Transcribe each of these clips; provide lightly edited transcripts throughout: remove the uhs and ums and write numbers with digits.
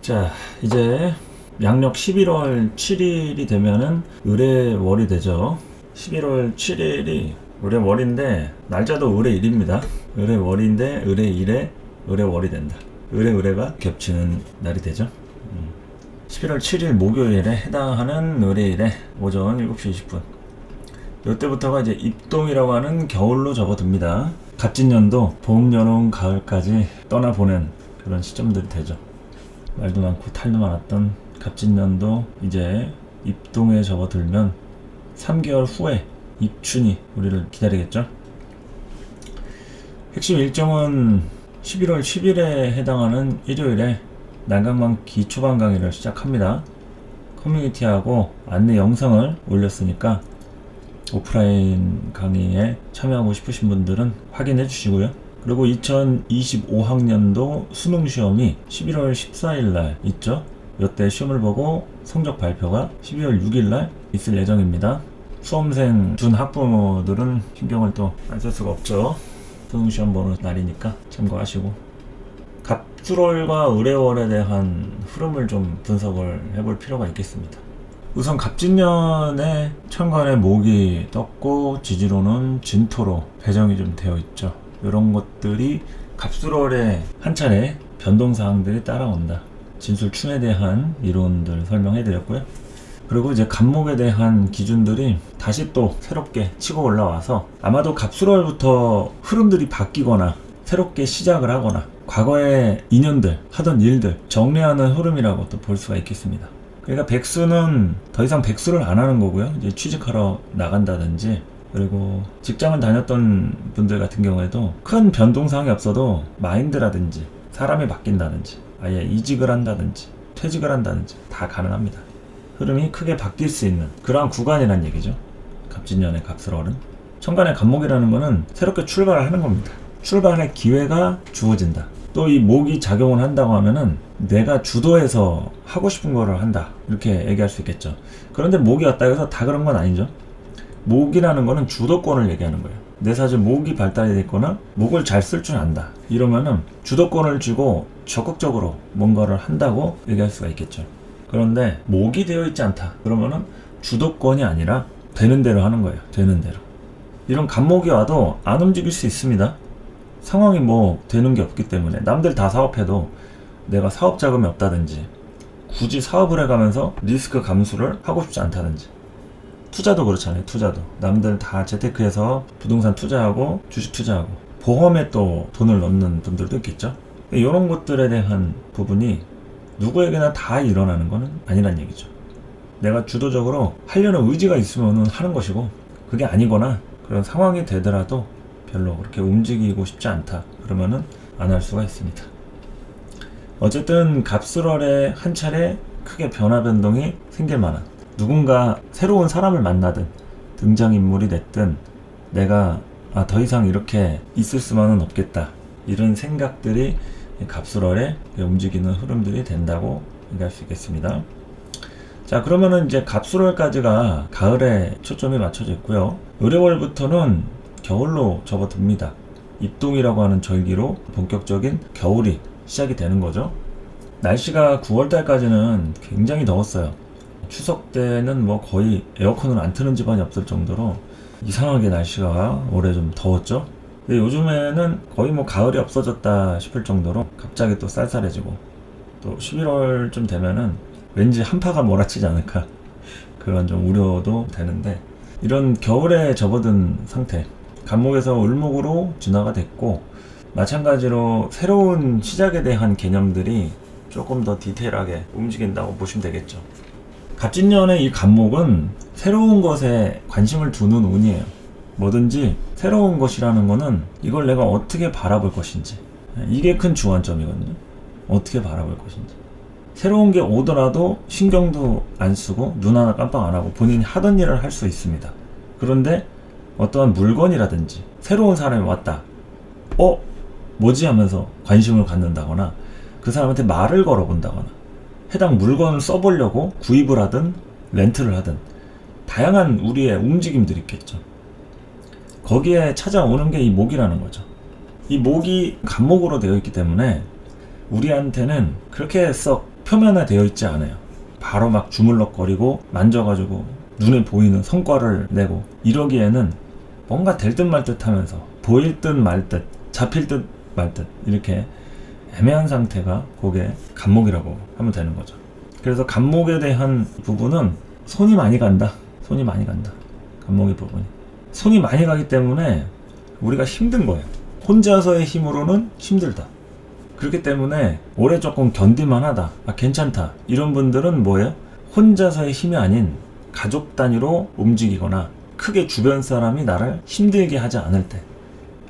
자, 이제 양력 11월 7일이 되면은 의뢰월이 되죠. 11월 7일이 의뢰월인데 날짜도 의뢰일입니다. 의뢰월인데 의뢰일에 의뢰월이 된다. 의뢰가 겹치는 날이 되죠. 11월 7일 목요일에 해당하는 의뢰일에 오전 7시 20분. 이때부터가 이제 입동이라고 하는 겨울로 접어듭니다. 갑진년도 봄, 여름, 가을까지 떠나보낸 그런 시점들이 되죠. 말도 많고 탈도 많았던 갑진년도 이제 입동에 접어들면 3개월 후에 입춘이 우리를 기다리겠죠. 핵심 일정은 11월 10일에 해당하는 일요일에 난강만 기초반 강의를 시작합니다. 커뮤니티하고 안내 영상을 올렸으니까 오프라인 강의에 참여하고 싶으신 분들은 확인해 주시고요. 그리고 2025학년도 수능시험이 11월 14일날 있죠. 이때 시험을 보고 성적 발표가 12월 6일날 있을 예정입니다. 수험생 준 학부모들은 신경을 또 안 쓸 수가 없죠. 수능시험 보는 날이니까 참고하시고, 갑술월과 의뢰월에 대한 흐름을 좀 분석을 해볼 필요가 있겠습니다. 우선 갑진년에 천간에 목이 떴고 지지로는 진토로 배정이 좀 되어 있죠. 이런 것들이 갑술월에 한 차례 변동사항들이 따라온다. 진술충에 대한 이론들 설명해 드렸고요. 그리고 이제 갑목에 대한 기준들이 다시 또 새롭게 치고 올라와서 아마도 갑술월부터 흐름들이 바뀌거나 새롭게 시작을 하거나 과거의 인연들, 하던 일들 정리하는 흐름이라고 또 볼 수가 있겠습니다. 그러니까 백수는 더 이상 백수를 안 하는 거고요. 이제 취직하러 나간다든지, 그리고 직장을 다녔던 분들 같은 경우에도 큰 변동사항이 없어도 마인드라든지 사람이 바뀐다든지 아예 이직을 한다든지 퇴직을 한다든지 다 가능합니다. 흐름이 크게 바뀔 수 있는 그러한 구간이란 얘기죠. 갑진년의 갑술월은. 천간의 갑목이라는 거는 새롭게 출발을 하는 겁니다. 출발의 기회가 주어진다. 또 이 목이 작용을 한다고 하면은 내가 주도해서 하고 싶은 거를 한다, 이렇게 얘기할 수 있겠죠. 그런데 목이 왔다 해서 다 그런 건 아니죠. 목이라는 거는 주도권을 얘기하는 거예요. 내 사실 목이 발달이 됐거나 목을 잘 쓸 줄 안다, 이러면은 주도권을 쥐고 적극적으로 뭔가를 한다고 얘기할 수가 있겠죠. 그런데 목이 되어 있지 않다, 그러면은 주도권이 아니라 되는 대로 하는 거예요. 되는 대로. 이런 갑목이 와도 안 움직일 수 있습니다. 상황이 뭐 되는 게 없기 때문에. 남들 다 사업해도 내가 사업 자금이 없다든지, 굳이 사업을 해가면서 리스크 감수를 하고 싶지 않다든지, 투자도 그렇잖아요. 투자도 남들 다 재테크해서 부동산 투자하고 주식 투자하고 보험에 또 돈을 넣는 분들도 있겠죠. 이런 것들에 대한 부분이 누구에게나 다 일어나는 거는 아니란 얘기죠. 내가 주도적으로 하려는 의지가 있으면 하는 것이고, 그게 아니거나 그런 상황이 되더라도 별로 그렇게 움직이고 싶지 않다, 그러면은 안 할 수가 있습니다. 어쨌든 갑술월에 한 차례 크게 변화 변동이 생길 만한, 누군가 새로운 사람을 만나든 등장인물이 됐든 내가 더 이상 이렇게 있을 수만은 없겠다, 이런 생각들이 갑술월에 움직이는 흐름들이 된다고 얘기할 수 있겠습니다. 자, 그러면은 이제 갑술월까지가 가을에 초점이 맞춰져 있고요. 의뢰월부터는 겨울로 접어듭니다. 입동이라고 하는 절기로 본격적인 겨울이 시작이 되는 거죠. 날씨가 9월달까지는 굉장히 더웠어요. 추석 때는 뭐 거의 에어컨을 안 트는 집안이 없을 정도로 이상하게 날씨가 올해 좀 더웠죠. 근데 요즘에는 거의 뭐 가을이 없어졌다 싶을 정도로 갑자기 또 쌀쌀해지고, 또 11월쯤 되면은 왠지 한파가 몰아치지 않을까, 그런 좀 우려도 되는데, 이런 겨울에 접어든 상태, 갑목에서 을목으로 진화가 됐고, 마찬가지로 새로운 시작에 대한 개념들이 조금 더 디테일하게 움직인다고 보시면 되겠죠. 갑진년의 이 갑목은 새로운 것에 관심을 두는 운이에요. 뭐든지 새로운 것이라는 거는 이걸 내가 어떻게 바라볼 것인지, 이게 큰 주안점이거든요. 어떻게 바라볼 것인지. 새로운 게 오더라도 신경도 안 쓰고 눈 하나 깜빡 안 하고 본인이 하던 일을 할 수 있습니다. 그런데 어떠한 물건이라든지 새로운 사람이 왔다, 뭐지 하면서 관심을 갖는다거나, 그 사람한테 말을 걸어본다거나, 해당 물건을 써보려고 구입을 하든 렌트를 하든 다양한 우리의 움직임들이 있겠죠. 거기에 찾아오는 게 이 목이라는 거죠. 이 목이 갑목으로 되어 있기 때문에 우리한테는 그렇게 썩 표면화되어 있지 않아요. 바로 막 주물럭거리고 만져가지고 눈에 보이는 성과를 내고 이러기에는 뭔가 될 듯 말 듯 하면서 보일 듯 말 듯 잡힐 듯 말 듯 이렇게 애매한 상태가 그게 간목이라고 하면 되는 거죠. 그래서 간목에 대한 부분은 손이 많이 간다. 손이 많이 간다. 간목의 부분이 손이 많이 가기 때문에 우리가 힘든 거예요. 혼자서의 힘으로는 힘들다. 그렇기 때문에 오래 조금 견딜만 하다. 괜찮다. 이런 분들은 뭐예요? 혼자서의 힘이 아닌 가족 단위로 움직이거나 크게 주변 사람이 나를 힘들게 하지 않을 때,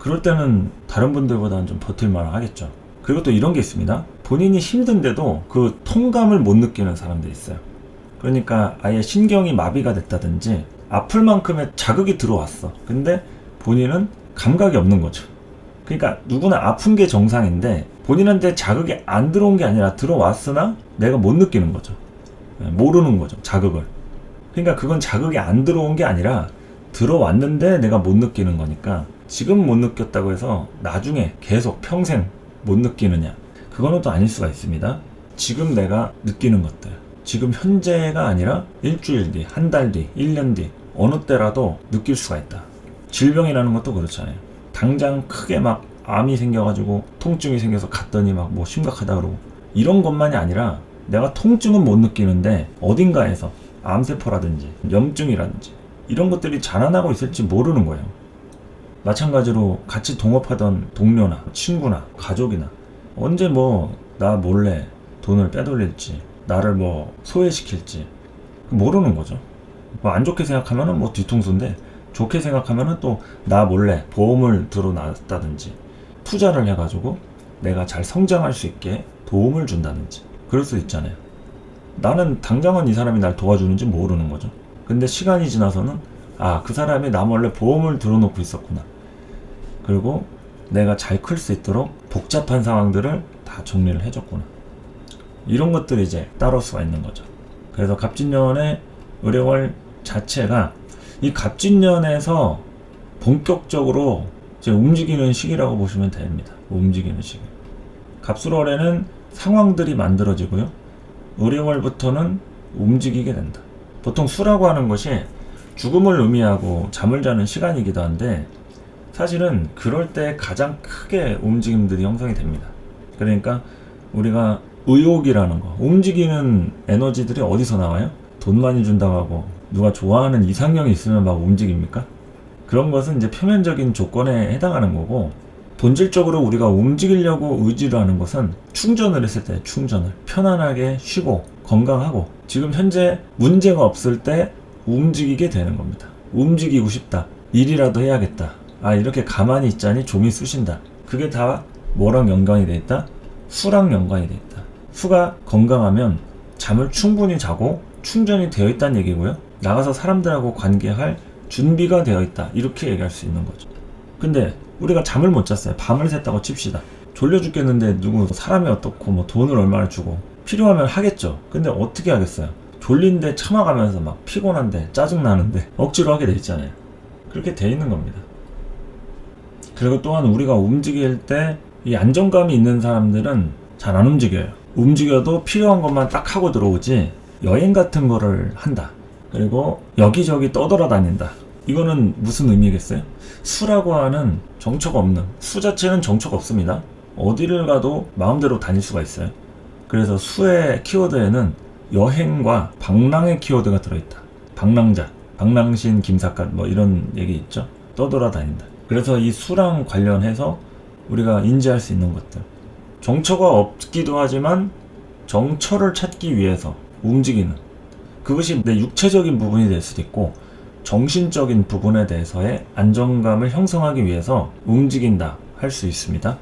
그럴 때는 다른 분들보다는 좀 버틸만 하겠죠. 그리고 또 이런 게 있습니다. 본인이 힘든데도 그 통감을 못 느끼는 사람들이 있어요. 그러니까 아예 신경이 마비가 됐다든지 아플 만큼의 자극이 들어왔어. 근데 본인은 감각이 없는 거죠. 그러니까 누구나 아픈 게 정상인데 본인한테 자극이 안 들어온 게 아니라 들어왔으나 내가 못 느끼는 거죠. 모르는 거죠, 자극을. 그러니까 그건 자극이 안 들어온 게 아니라 들어왔는데 내가 못 느끼는 거니까, 지금 못 느꼈다고 해서 나중에 계속 평생 못 느끼느냐, 그거는 또 아닐 수가 있습니다. 지금 내가 느끼는 것들, 지금 현재가 아니라 일주일 뒤, 한 달 뒤, 1년 뒤 어느 때라도 느낄 수가 있다. 질병이라는 것도 그렇잖아요. 당장 크게 막 암이 생겨가지고 통증이 생겨서 갔더니 막 뭐 심각하다 그러고 이런 것만이 아니라 내가 통증은 못 느끼는데 어딘가에서 암세포라든지 염증이라든지 이런 것들이 자라나고 있을지 모르는 거예요. 마찬가지로 같이 동업하던 동료나 친구나 가족이나 언제 뭐 나 몰래 돈을 빼돌릴지, 나를 뭐 소외시킬지 모르는 거죠. 뭐 안 좋게 생각하면은 뭐 뒤통수인데, 좋게 생각하면은 또 나 몰래 보험을 들어놨다든지 투자를 해가지고 내가 잘 성장할 수 있게 도움을 준다든지 그럴 수 있잖아요. 나는 당장은 이 사람이 날 도와주는지 모르는 거죠. 근데 시간이 지나서는 그 사람이 나 몰래 보험을 들어놓고 있었구나. 그리고 내가 잘 클 수 있도록 복잡한 상황들을 다 정리를 해줬구나. 이런 것들이 이제 따라올 수가 있는 거죠. 그래서 갑진년의 의뢰월 자체가 이 갑진년에서 본격적으로 이제 움직이는 시기라고 보시면 됩니다. 움직이는 시기. 갑술월에는 상황들이 만들어지고요. 의뢰월부터는 움직이게 된다. 보통 수라고 하는 것이 죽음을 의미하고 잠을 자는 시간이기도 한데, 사실은 그럴 때 가장 크게 움직임들이 형성이 됩니다. 그러니까 우리가 의욕이라는 거, 움직이는 에너지들이 어디서 나와요? 돈 많이 준다고 하고 누가 좋아하는 이상형이 있으면 막 움직입니까? 그런 것은 이제 표면적인 조건에 해당하는 거고, 본질적으로 우리가 움직이려고 의지를 하는 것은 충전을 했을 때, 충전을 편안하게 쉬고 건강하고 지금 현재 문제가 없을 때 움직이게 되는 겁니다. 움직이고 싶다, 일이라도 해야겠다, 이렇게 가만히 있자니 좀이 쑤신다. 그게 다 뭐랑 연관이 돼 있다? 수랑 연관이 돼 있다. 수가 건강하면 잠을 충분히 자고 충전이 되어 있다는 얘기고요. 나가서 사람들하고 관계할 준비가 되어 있다, 이렇게 얘기할 수 있는 거죠. 근데 우리가 잠을 못 잤어요. 밤을 샜다고 칩시다. 졸려 죽겠는데 누구 사람이 어떻고 뭐 돈을 얼마나 주고 필요하면 하겠죠. 근데 어떻게 하겠어요? 졸린데 참아가면서 막 피곤한데 짜증나는데 억지로 하게 돼 있잖아요. 그렇게 돼 있는 겁니다. 그리고 또한 우리가 움직일 때 이 안정감이 있는 사람들은 잘 안 움직여요. 움직여도 필요한 것만 딱 하고 들어오지, 여행 같은 거를 한다, 그리고 여기저기 떠돌아다닌다, 이거는 무슨 의미겠어요? 수라고 하는 정처가 없는, 수 자체는 정처가 없습니다. 어디를 가도 마음대로 다닐 수가 있어요. 그래서 수의 키워드에는 여행과 방랑의 키워드가 들어있다. 방랑자, 방랑신, 김삿갓 뭐 이런 얘기 있죠. 떠돌아다닌다. 그래서 이 수랑 관련해서 우리가 인지할 수 있는 것들, 정처가 없기도 하지만 정처를 찾기 위해서 움직이는, 그것이 내 육체적인 부분이 될 수도 있고 정신적인 부분에 대해서의 안정감을 형성하기 위해서 움직인다 할 수 있습니다.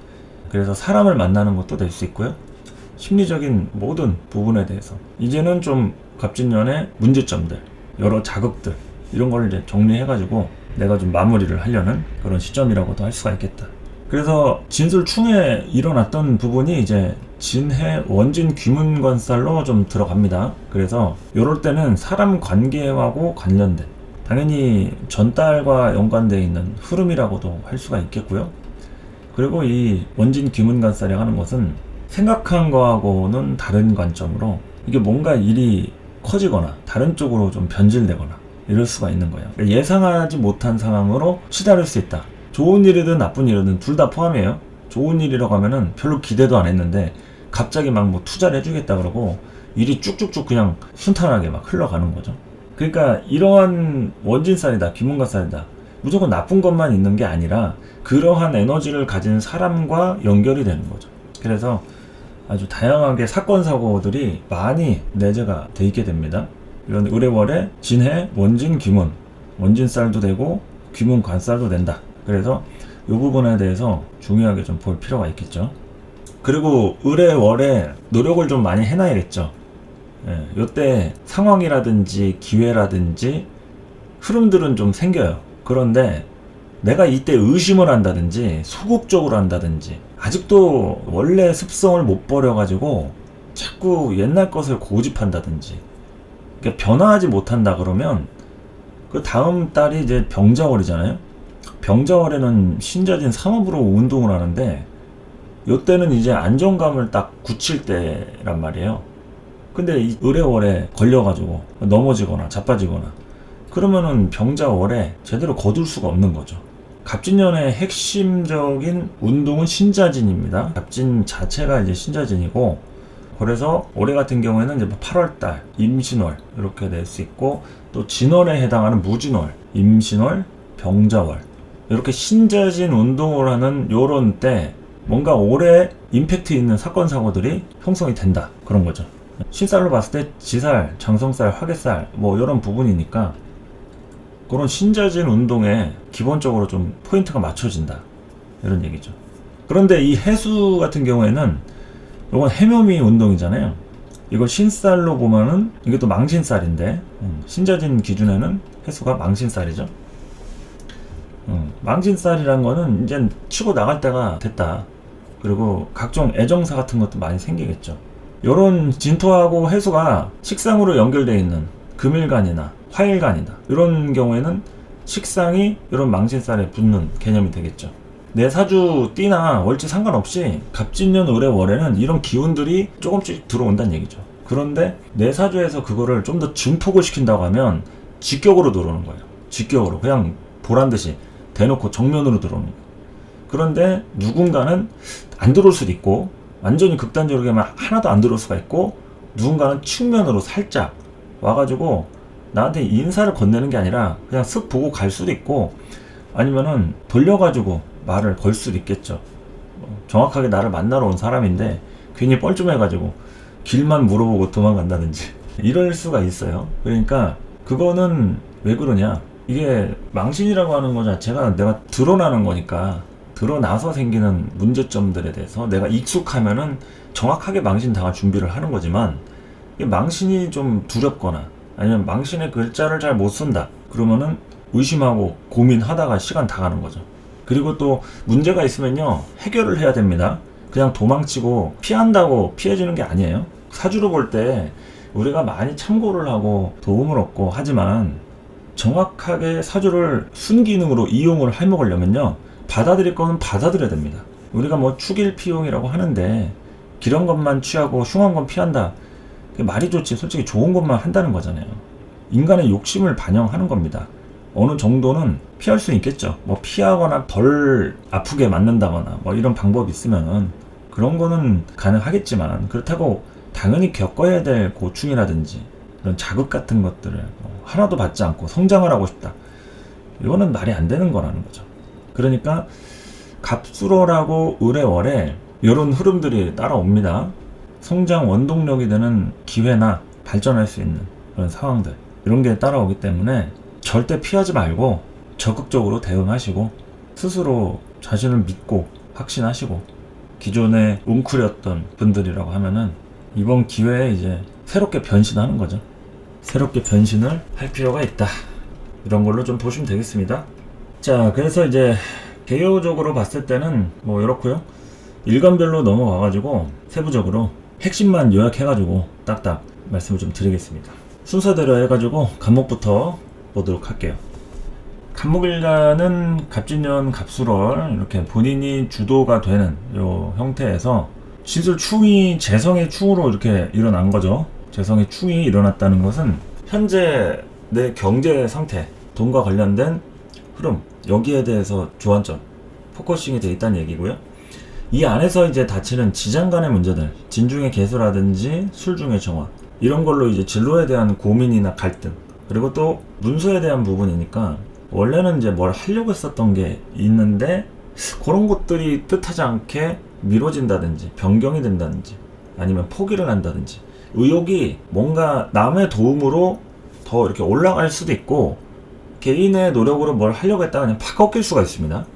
그래서 사람을 만나는 것도 될 수 있고요. 심리적인 모든 부분에 대해서 이제는 좀 갑진년의 문제점들, 여러 자극들, 이런 걸 이제 정리해가지고 내가 좀 마무리를 하려는 그런 시점이라고도 할 수가 있겠다. 그래서 진술충에 일어났던 부분이 이제 진해 원진 귀문관살로 좀 들어갑니다. 그래서 이럴 때는 사람 관계하고 관련된, 당연히 전달과 연관되어 있는 흐름이라고도 할 수가 있겠고요. 그리고 이 원진 귀문관살이라고 하는 것은 생각한 거하고는 다른 관점으로 이게 뭔가 일이 커지거나 다른 쪽으로 좀 변질되거나 이럴 수가 있는 거예요. 그러니까 예상하지 못한 상황으로 치달을 수 있다. 좋은 일이든 나쁜 일이든 둘 다 포함이에요. 좋은 일이라고 하면은 별로 기대도 안 했는데 갑자기 막 뭐 투자를 해주겠다 그러고 일이 쭉쭉쭉 그냥 순탄하게 막 흘러가는 거죠. 그러니까 이러한 원진살이다, 귀문가살이다, 무조건 나쁜 것만 있는 게 아니라 그러한 에너지를 가진 사람과 연결이 되는 거죠. 그래서 아주 다양하게 사건 사고들이 많이 내재가 돼 있게 됩니다. 이런 의뢰월에 진해, 원진, 귀문, 원진살도 되고 귀문, 관살도 된다. 그래서 이 부분에 대해서 중요하게 좀 볼 필요가 있겠죠. 그리고 의뢰월에 노력을 좀 많이 해놔야겠죠. 예, 요때 상황이라든지 기회라든지 흐름들은 좀 생겨요. 그런데 내가 이때 의심을 한다든지 소극적으로 한다든지 아직도 원래 습성을 못 버려가지고 자꾸 옛날 것을 고집한다든지 그러니까 변화하지 못한다 그러면 그 다음 달이 이제 병자월이잖아요. 병자월에는 신자진 삼업으로 운동을 하는데 요때는 이제 안정감을 딱 굳힐 때란 말이에요. 근데 이 의뢰월에 걸려가지고 넘어지거나 자빠지거나 그러면은 병자월에 제대로 거둘 수가 없는 거죠. 갑진년의 핵심적인 운동은 신자진입니다. 갑진 자체가 이제 신자진이고, 그래서 올해 같은 경우에는 이제 8월달 임신월 이렇게 낼 수 있고, 또 진월에 해당하는 무진월, 임신월, 병자월 이렇게 신자진 운동을 하는 요런 때 뭔가 올해 임팩트 있는 사건 사고들이 형성이 된다 그런 거죠. 신살로 봤을 때 지살, 장성살, 화개살 뭐 이런 부분이니까 그런 신자진 운동에 기본적으로 좀 포인트가 맞춰진다 이런 얘기죠. 그런데 이 해수 같은 경우에는 이건 해묘미 운동이잖아요. 이걸 신살로 보면은 이게 또 망신살인데 신자진 기준에는 해수가 망신살이죠. 망신살이란 거는 이제 치고 나갈 때가 됐다. 그리고 각종 애정사 같은 것도 많이 생기겠죠. 요런 진토하고 해수가 식상으로 연결되어 있는 금일간이나 화일간이다 이런 경우에는 식상이 이런 망신살에 붙는 개념이 되겠죠. 내 사주 띠나 월지 상관없이 갑진년 의뢰월에는 이런 기운들이 조금씩 들어온다는 얘기죠. 그런데 내 사주에서 그거를 좀 더 증폭을 시킨다고 하면 직격으로 들어오는 거예요. 직격으로 그냥 보란듯이 대놓고 정면으로 들어오는 거예요. 그런데 누군가는 안 들어올 수도 있고 완전히 극단적으로 하면 하나도 안 들어올 수가 있고, 누군가는 측면으로 살짝 와가지고 나한테 인사를 건네는 게 아니라 그냥 쓱 보고 갈 수도 있고, 아니면은 돌려가지고 말을 걸 수도 있겠죠. 정확하게 나를 만나러 온 사람인데 괜히 뻘쭘해가지고 길만 물어보고 도망간다든지 이럴 수가 있어요. 그러니까 그거는 왜 그러냐, 이게 망신이라고 하는 것 자체가 내가 드러나는 거니까 드러나서 생기는 문제점들에 대해서 내가 익숙하면은 정확하게 망신 당할 준비를 하는 거지만, 망신이 좀 두렵거나 아니면 망신의 글자를 잘 못 쓴다 그러면은 의심하고 고민하다가 시간 다 가는 거죠. 그리고 또 문제가 있으면요 해결을 해야 됩니다. 그냥 도망치고 피한다고 피해지는 게 아니에요. 사주로 볼 때 우리가 많이 참고를 하고 도움을 얻고 하지만 정확하게 사주를 순기능으로 이용을 해먹으려면요 받아들일 거는 받아들여야 됩니다. 우리가 뭐 축일피용이라고 하는데 기런 것만 취하고 흉한 건 피한다, 말이 좋지 솔직히 좋은 것만 한다는 거잖아요. 인간의 욕심을 반영하는 겁니다. 어느 정도는 피할 수 있겠죠. 뭐 피하거나 덜 아프게 맞는다거나 뭐 이런 방법이 있으면은 그런 거는 가능하겠지만, 그렇다고 당연히 겪어야 될 고충이라든지 이런 자극 같은 것들을 하나도 받지 않고 성장을 하고 싶다, 이거는 말이 안 되는 거라는 거죠. 그러니까 갑수로라고 의뢰월에 이런 흐름들이 따라옵니다. 성장 원동력이 되는 기회나 발전할 수 있는 그런 상황들, 이런 게 따라오기 때문에 절대 피하지 말고 적극적으로 대응하시고 스스로 자신을 믿고 확신하시고, 기존에 웅크렸던 분들이라고 하면은 이번 기회에 이제 새롭게 변신하는 거죠. 새롭게 변신을 할 필요가 있다, 이런 걸로 좀 보시면 되겠습니다. 자, 그래서 이제 개요적으로 봤을 때는 뭐 이렇고요. 일간별로 넘어가가지고 세부적으로 핵심만 요약해가지고 딱딱 말씀을 좀 드리겠습니다. 순서대로 해가지고 간목부터 보도록 할게요. 간목일간은 갑진년 갑술월 이렇게 본인이 주도가 되는 요 형태에서 진술 충이 재성의 충으로 이렇게 일어난 거죠. 재성의 충이 일어났다는 것은 현재 내 경제 상태, 돈과 관련된 흐름, 여기에 대해서 주안점, 포커싱이 돼 있다는 얘기고요. 이 안에서 이제 닥치는 지장 간의 문제들, 진중의 개수라든지 술중의 정화, 이런 걸로 이제 진로에 대한 고민이나 갈등, 그리고 또 문서에 대한 부분이니까 원래는 이제 뭘 하려고 했었던 게 있는데 그런 것들이 뜻하지 않게 미뤄진다든지 변경이 된다든지 아니면 포기를 한다든지, 의욕이 뭔가 남의 도움으로 더 이렇게 올라갈 수도 있고 개인의 노력으로 뭘 하려고 했다가 그냥 팍 꺾일 수가 있습니다.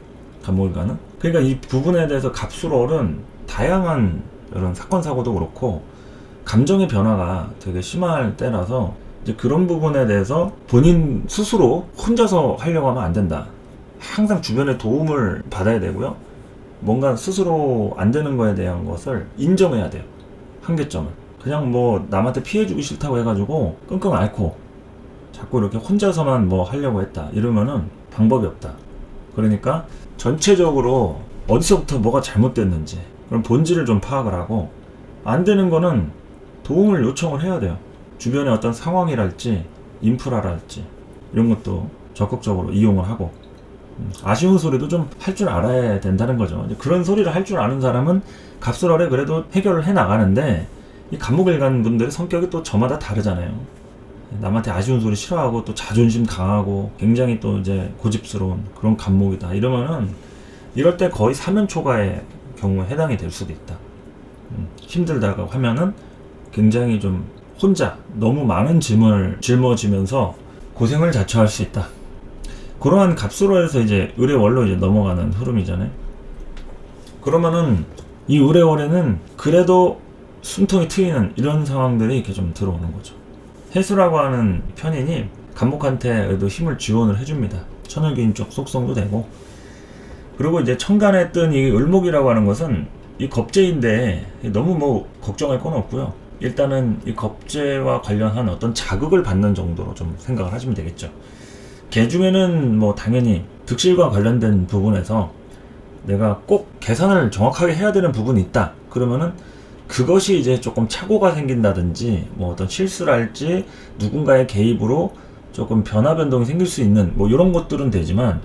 간목일간은. 그러니까 이 부분에 대해서 갑술월은 다양한 이런 사건 사고도 그렇고 감정의 변화가 되게 심할 때라서 이제 그런 부분에 대해서 본인 스스로 혼자서 하려고 하면 안 된다. 항상 주변의 도움을 받아야 되고요. 뭔가 스스로 안 되는 거에 대한 것을 인정해야 돼요. 한계점을. 그냥 뭐 남한테 피해주기 싫다고 해가지고 끙끙 앓고 자꾸 이렇게 혼자서만 뭐 하려고 했다 이러면은 방법이 없다. 그러니까 전체적으로 어디서부터 뭐가 잘못됐는지 그럼 본질을 좀 파악을 하고, 안 되는 거는 도움을 요청을 해야 돼요. 주변의 어떤 상황이랄지 인프라랄지 이런 것도 적극적으로 이용을 하고, 아쉬운 소리도 좀 할 줄 알아야 된다는 거죠. 그런 소리를 할 줄 아는 사람은 갑술월에 그래도 해결을 해 나가는데, 이 간목일간 분들의 성격이 또 저마다 다르잖아요. 남한테 아쉬운 소리 싫어하고 또 자존심 강하고 굉장히 또 이제 고집스러운 그런 간목이다 이러면은 이럴 때 거의 사면초가의 경우에 해당이 될 수도 있다. 힘들다고 하면은 굉장히 좀 혼자 너무 많은 짐을 짊어지면서 고생을 자처할 수 있다. 그러한 갑술월에서 이제 을의월로 이제 넘어가는 흐름이잖아요. 그러면은 이 을의월에는 그래도 숨통이 트이는 이런 상황들이 이렇게 좀 들어오는 거죠. 해수라고 하는 편인이 간목한테도 힘을 지원을 해줍니다. 천을기인 쪽 속성도 되고, 그리고 이제 천간에 뜬 이 을목이라고 하는 것은 이 겁재인데 너무 뭐 걱정할 건 없고요. 일단은 이 겁재와 관련한 어떤 자극을 받는 정도로 좀 생각을 하시면 되겠죠. 개 중에는 뭐 당연히 득실과 관련된 부분에서 내가 꼭 계산을 정확하게 해야 되는 부분이 있다. 그러면은 그것이 이제 조금 착오가 생긴다든지 뭐 어떤 실수랄지 누군가의 개입으로 조금 변화 변동이 생길 수 있는 뭐 이런 것들은 되지만,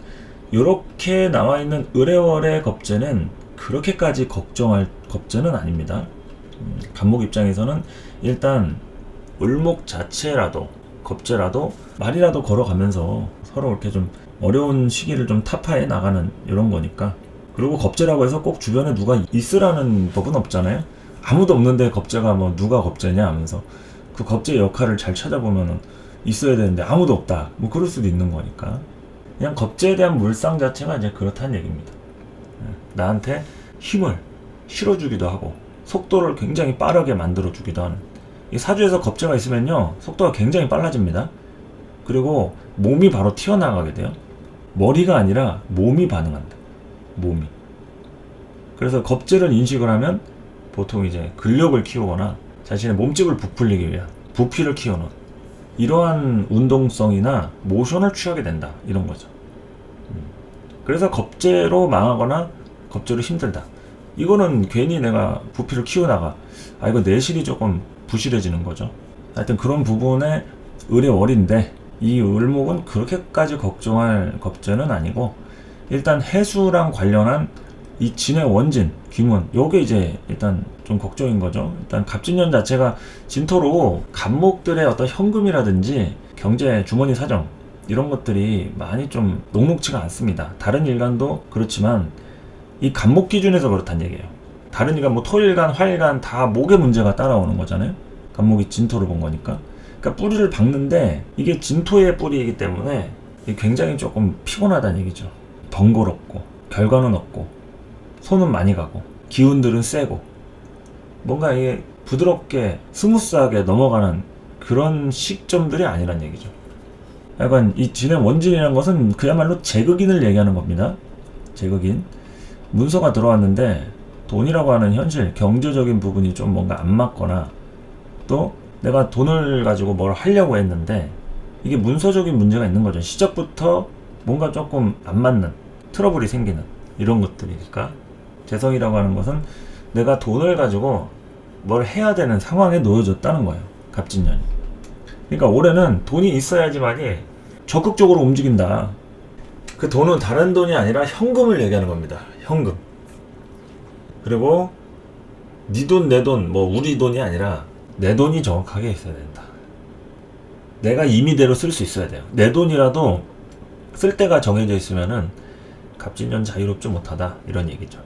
이렇게 나와 있는 을의월의 겁재는 그렇게까지 걱정할 겁재는 아닙니다. 간목 입장에서는 일단 을목 자체라도 겁재라도 말이라도 걸어가면서 서로 이렇게 좀 어려운 시기를 좀 타파해 나가는 이런 거니까. 그리고 겁재라고 해서 꼭 주변에 누가 있으라는 법은 없잖아요. 아무도 없는데 겁재가 뭐 누가 겁재냐 하면서 그 겁재의 역할을 잘 찾아보면은 있어야 되는데 아무도 없다. 뭐 그럴 수도 있는 거니까. 그냥 겁재에 대한 물상 자체가 이제 그렇다는 얘기입니다. 나한테 힘을 실어주기도 하고 속도를 굉장히 빠르게 만들어주기도 하는. 이 사주에서 겁재가 있으면요 속도가 굉장히 빨라집니다. 그리고 몸이 바로 튀어나가게 돼요. 머리가 아니라 몸이 반응한다. 몸이. 그래서 겁재를 인식을 하면 보통 이제 근력을 키우거나 자신의 몸집을 부풀리기 위한 부피를 키우는 이러한 운동성이나 모션을 취하게 된다 이런 거죠. 그래서 겁재로 망하거나 겁재로 힘들다, 이거는 괜히 내가 부피를 키워나가 이거 내실이 조금 부실해지는 거죠. 하여튼 그런 부분에 을의월인데 이 을목은 그렇게까지 걱정할 겁재는 아니고, 일단 해수랑 관련한 이 진의 원진, 귀문, 요게 이제 일단 좀 걱정인 거죠. 일단 갑진년 자체가 진토로 간목들의 어떤 현금이라든지 경제 주머니 사정 이런 것들이 많이 좀 녹록치가 않습니다. 다른 일간도 그렇지만 이 간목 기준에서 그렇다는 얘기예요. 다른 일간 뭐 토일간, 화일간 다 목의 문제가 따라오는 거잖아요. 간목이 진토를 본 거니까. 그러니까 뿌리를 박는데 이게 진토의 뿌리이기 때문에 굉장히 조금 피곤하다는 얘기죠. 번거롭고 결과는 없고 손은 많이 가고 기운들은 세고 뭔가 이게 부드럽게 스무스하게 넘어가는 그런 시점들이 아니란 얘기죠. 약간 이 진의 원진이라는 것은 그야말로 제극인을 얘기하는 겁니다. 제극인. 문서가 들어왔는데 돈이라고 하는 현실, 경제적인 부분이 좀 뭔가 안 맞거나 또 내가 돈을 가지고 뭘 하려고 했는데 이게 문서적인 문제가 있는 거죠. 시작부터 뭔가 조금 안 맞는 트러블이 생기는 이런 것들이니까. 재성이라고 하는 것은 내가 돈을 가지고 뭘 해야 되는 상황에 놓여졌다는 거예요. 갑진년이. 그러니까 올해는 돈이 있어야지만이 적극적으로 움직인다. 그 돈은 다른 돈이 아니라 현금을 얘기하는 겁니다. 현금. 그리고 네 돈, 내 돈, 뭐 우리 돈이 아니라 내 돈이 정확하게 있어야 된다. 내가 임의대로 쓸 수 있어야 돼요. 내 돈이라도 쓸 때가 정해져 있으면은 갑진년 자유롭지 못하다, 이런 얘기죠.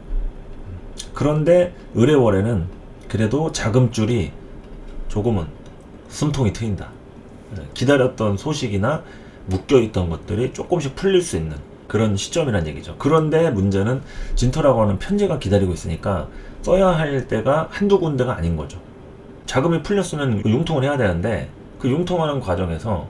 그런데 의뢰월에는 그래도 자금줄이 조금은 숨통이 트인다. 기다렸던 소식이나 묶여있던 것들이 조금씩 풀릴 수 있는 그런 시점이란 얘기죠. 그런데 문제는 진토라고 하는 편지가 기다리고 있으니까 써야 할 때가 한두 군데가 아닌 거죠. 자금이 풀렸으면 융통을 해야 되는데 그 융통하는 과정에서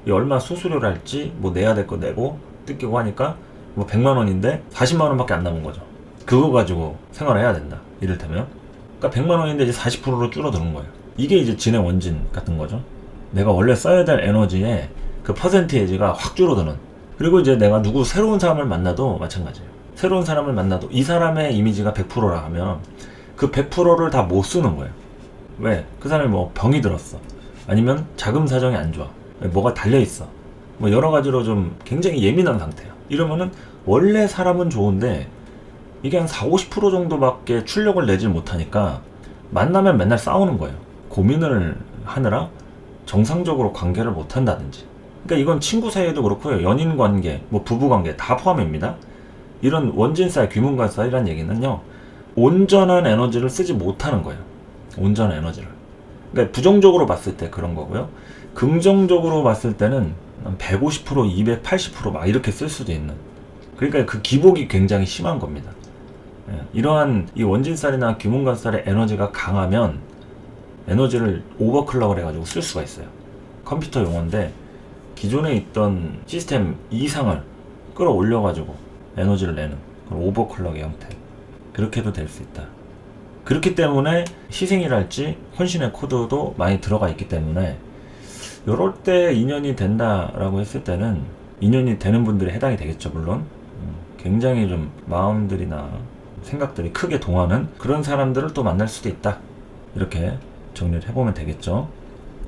얼마 수수료를 할지 뭐 내야 될 거 내고 뜯기고 하니까 뭐 100만 원인데 40만 원밖에 안 남은 거죠. 그거 가지고 생활해야 된다, 이를테면. 그러니까 100만 원인데 이제 40%로 줄어드는 거예요. 이게 이제 진행 원진 같은 거죠. 내가 원래 써야 될 에너지에 그 퍼센테이지가 확 줄어드는. 그리고 이제 내가 누구 새로운 사람을 만나도 마찬가지예요. 새로운 사람을 만나도 이 사람의 이미지가 100%라 하면 그 100%를 다 못 쓰는 거예요. 왜? 그 사람이 뭐 병이 들었어, 아니면 자금 사정이 안 좋아, 뭐가 달려있어, 뭐 여러 가지로 좀 굉장히 예민한 상태야. 이러면은 원래 사람은 좋은데 이게 한 40~50% 정도밖에 출력을 내질 못하니까 만나면 맨날 싸우는 거예요. 고민을 하느라 정상적으로 관계를 못 한다든지. 그러니까 이건 친구 사이에도 그렇고요, 연인 관계, 뭐 부부 관계 다 포함입니다. 이런 원진쌀, 귀문관쌀이란 얘기는요, 온전한 에너지를 쓰지 못하는 거예요. 온전한 에너지를. 그러니까 부정적으로 봤을 때 그런 거고요. 긍정적으로 봤을 때는 150%, 280%막 이렇게 쓸 수도 있는. 그러니까 그 기복이 굉장히 심한 겁니다. 이러한 이 원진쌀이나 귀문관쌀의 에너지가 강하면 에너지를 오버클럭을 해가지고 쓸 수가 있어요. 컴퓨터 용어인데 기존에 있던 시스템 이상을 끌어올려가지고 에너지를 내는 그런 오버클럭의 형태. 그렇게도 될 수 있다. 그렇기 때문에 희생이랄지 헌신의 코드도 많이 들어가 있기 때문에 요럴 때 인연이 된다라고 했을 때는 인연이 되는 분들이 해당이 되겠죠. 물론 굉장히 좀 마음들이나 생각들이 크게 동하는 그런 사람들을 또 만날 수도 있다, 이렇게 정리를 해보면 되겠죠.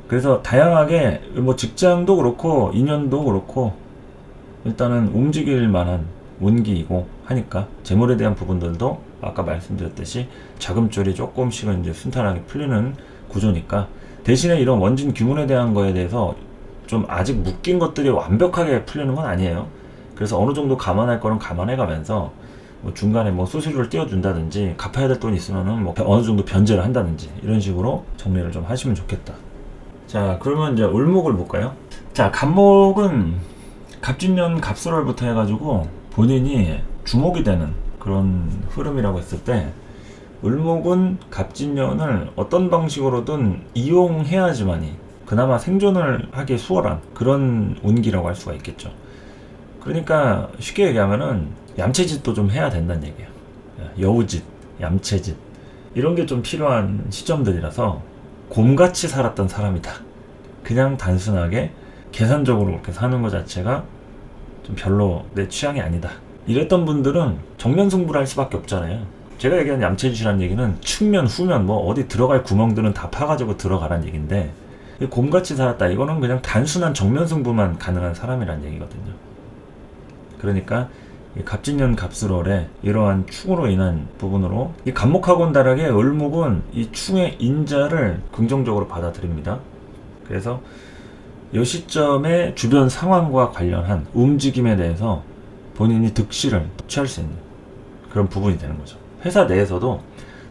그래서 다양하게 뭐 직장도 그렇고 인연도 그렇고 일단은 움직일 만한 운기이고 하니까 재물에 대한 부분들도 아까 말씀드렸듯이 자금줄이 조금씩은 이제 순탄하게 풀리는 구조니까, 대신에 이런 원진 귀문에 대한 거에 대해서 좀 아직 묶인 것들이 완벽하게 풀리는 건 아니에요. 그래서 어느 정도 감안할 거는 감안해 가면서 뭐 중간에 뭐 수수료를 띄워준다든지 갚아야 될 돈이 있으면은 뭐 어느 정도 변제를 한다든지 이런 식으로 정리를 좀 하시면 좋겠다. 자, 그러면 이제 을목을 볼까요? 자, 갑목은 갑진년 갑술월부터 해가지고 본인이 주목이 되는 그런 흐름이라고 했을 때, 을목은 갑진년을 어떤 방식으로든 이용해야지만이 그나마 생존을 하기 수월한 그런 운기라고 할 수가 있겠죠. 그러니까 쉽게 얘기하면은 얌체짓도 좀 해야 된다는 얘기예요. 여우짓, 얌체짓 이런 게 좀 필요한 시점들이라서 곰같이 살았던 사람이다. 그냥 단순하게 계산적으로 그렇게 사는 것 자체가 좀 별로 내 취향이 아니다. 이랬던 분들은 정면 승부를 할 수밖에 없잖아요. 제가 얘기하는 얌체짓이라는 얘기는 측면, 후면 뭐 어디 들어갈 구멍들은 다 파가지고 들어가란 얘기인데, 곰같이 살았다 이거는 그냥 단순한 정면 승부만 가능한 사람이란 얘기거든요. 그러니까 이 갑진년 갑술월에 이러한 충으로 인한 부분으로 이 갑목하고는 다르게 을목은 이 충의 인자를 긍정적으로 받아들입니다. 그래서 이 시점에 주변 상황과 관련한 움직임에 대해서 본인이 득실을 취할 수 있는 그런 부분이 되는 거죠. 회사 내에서도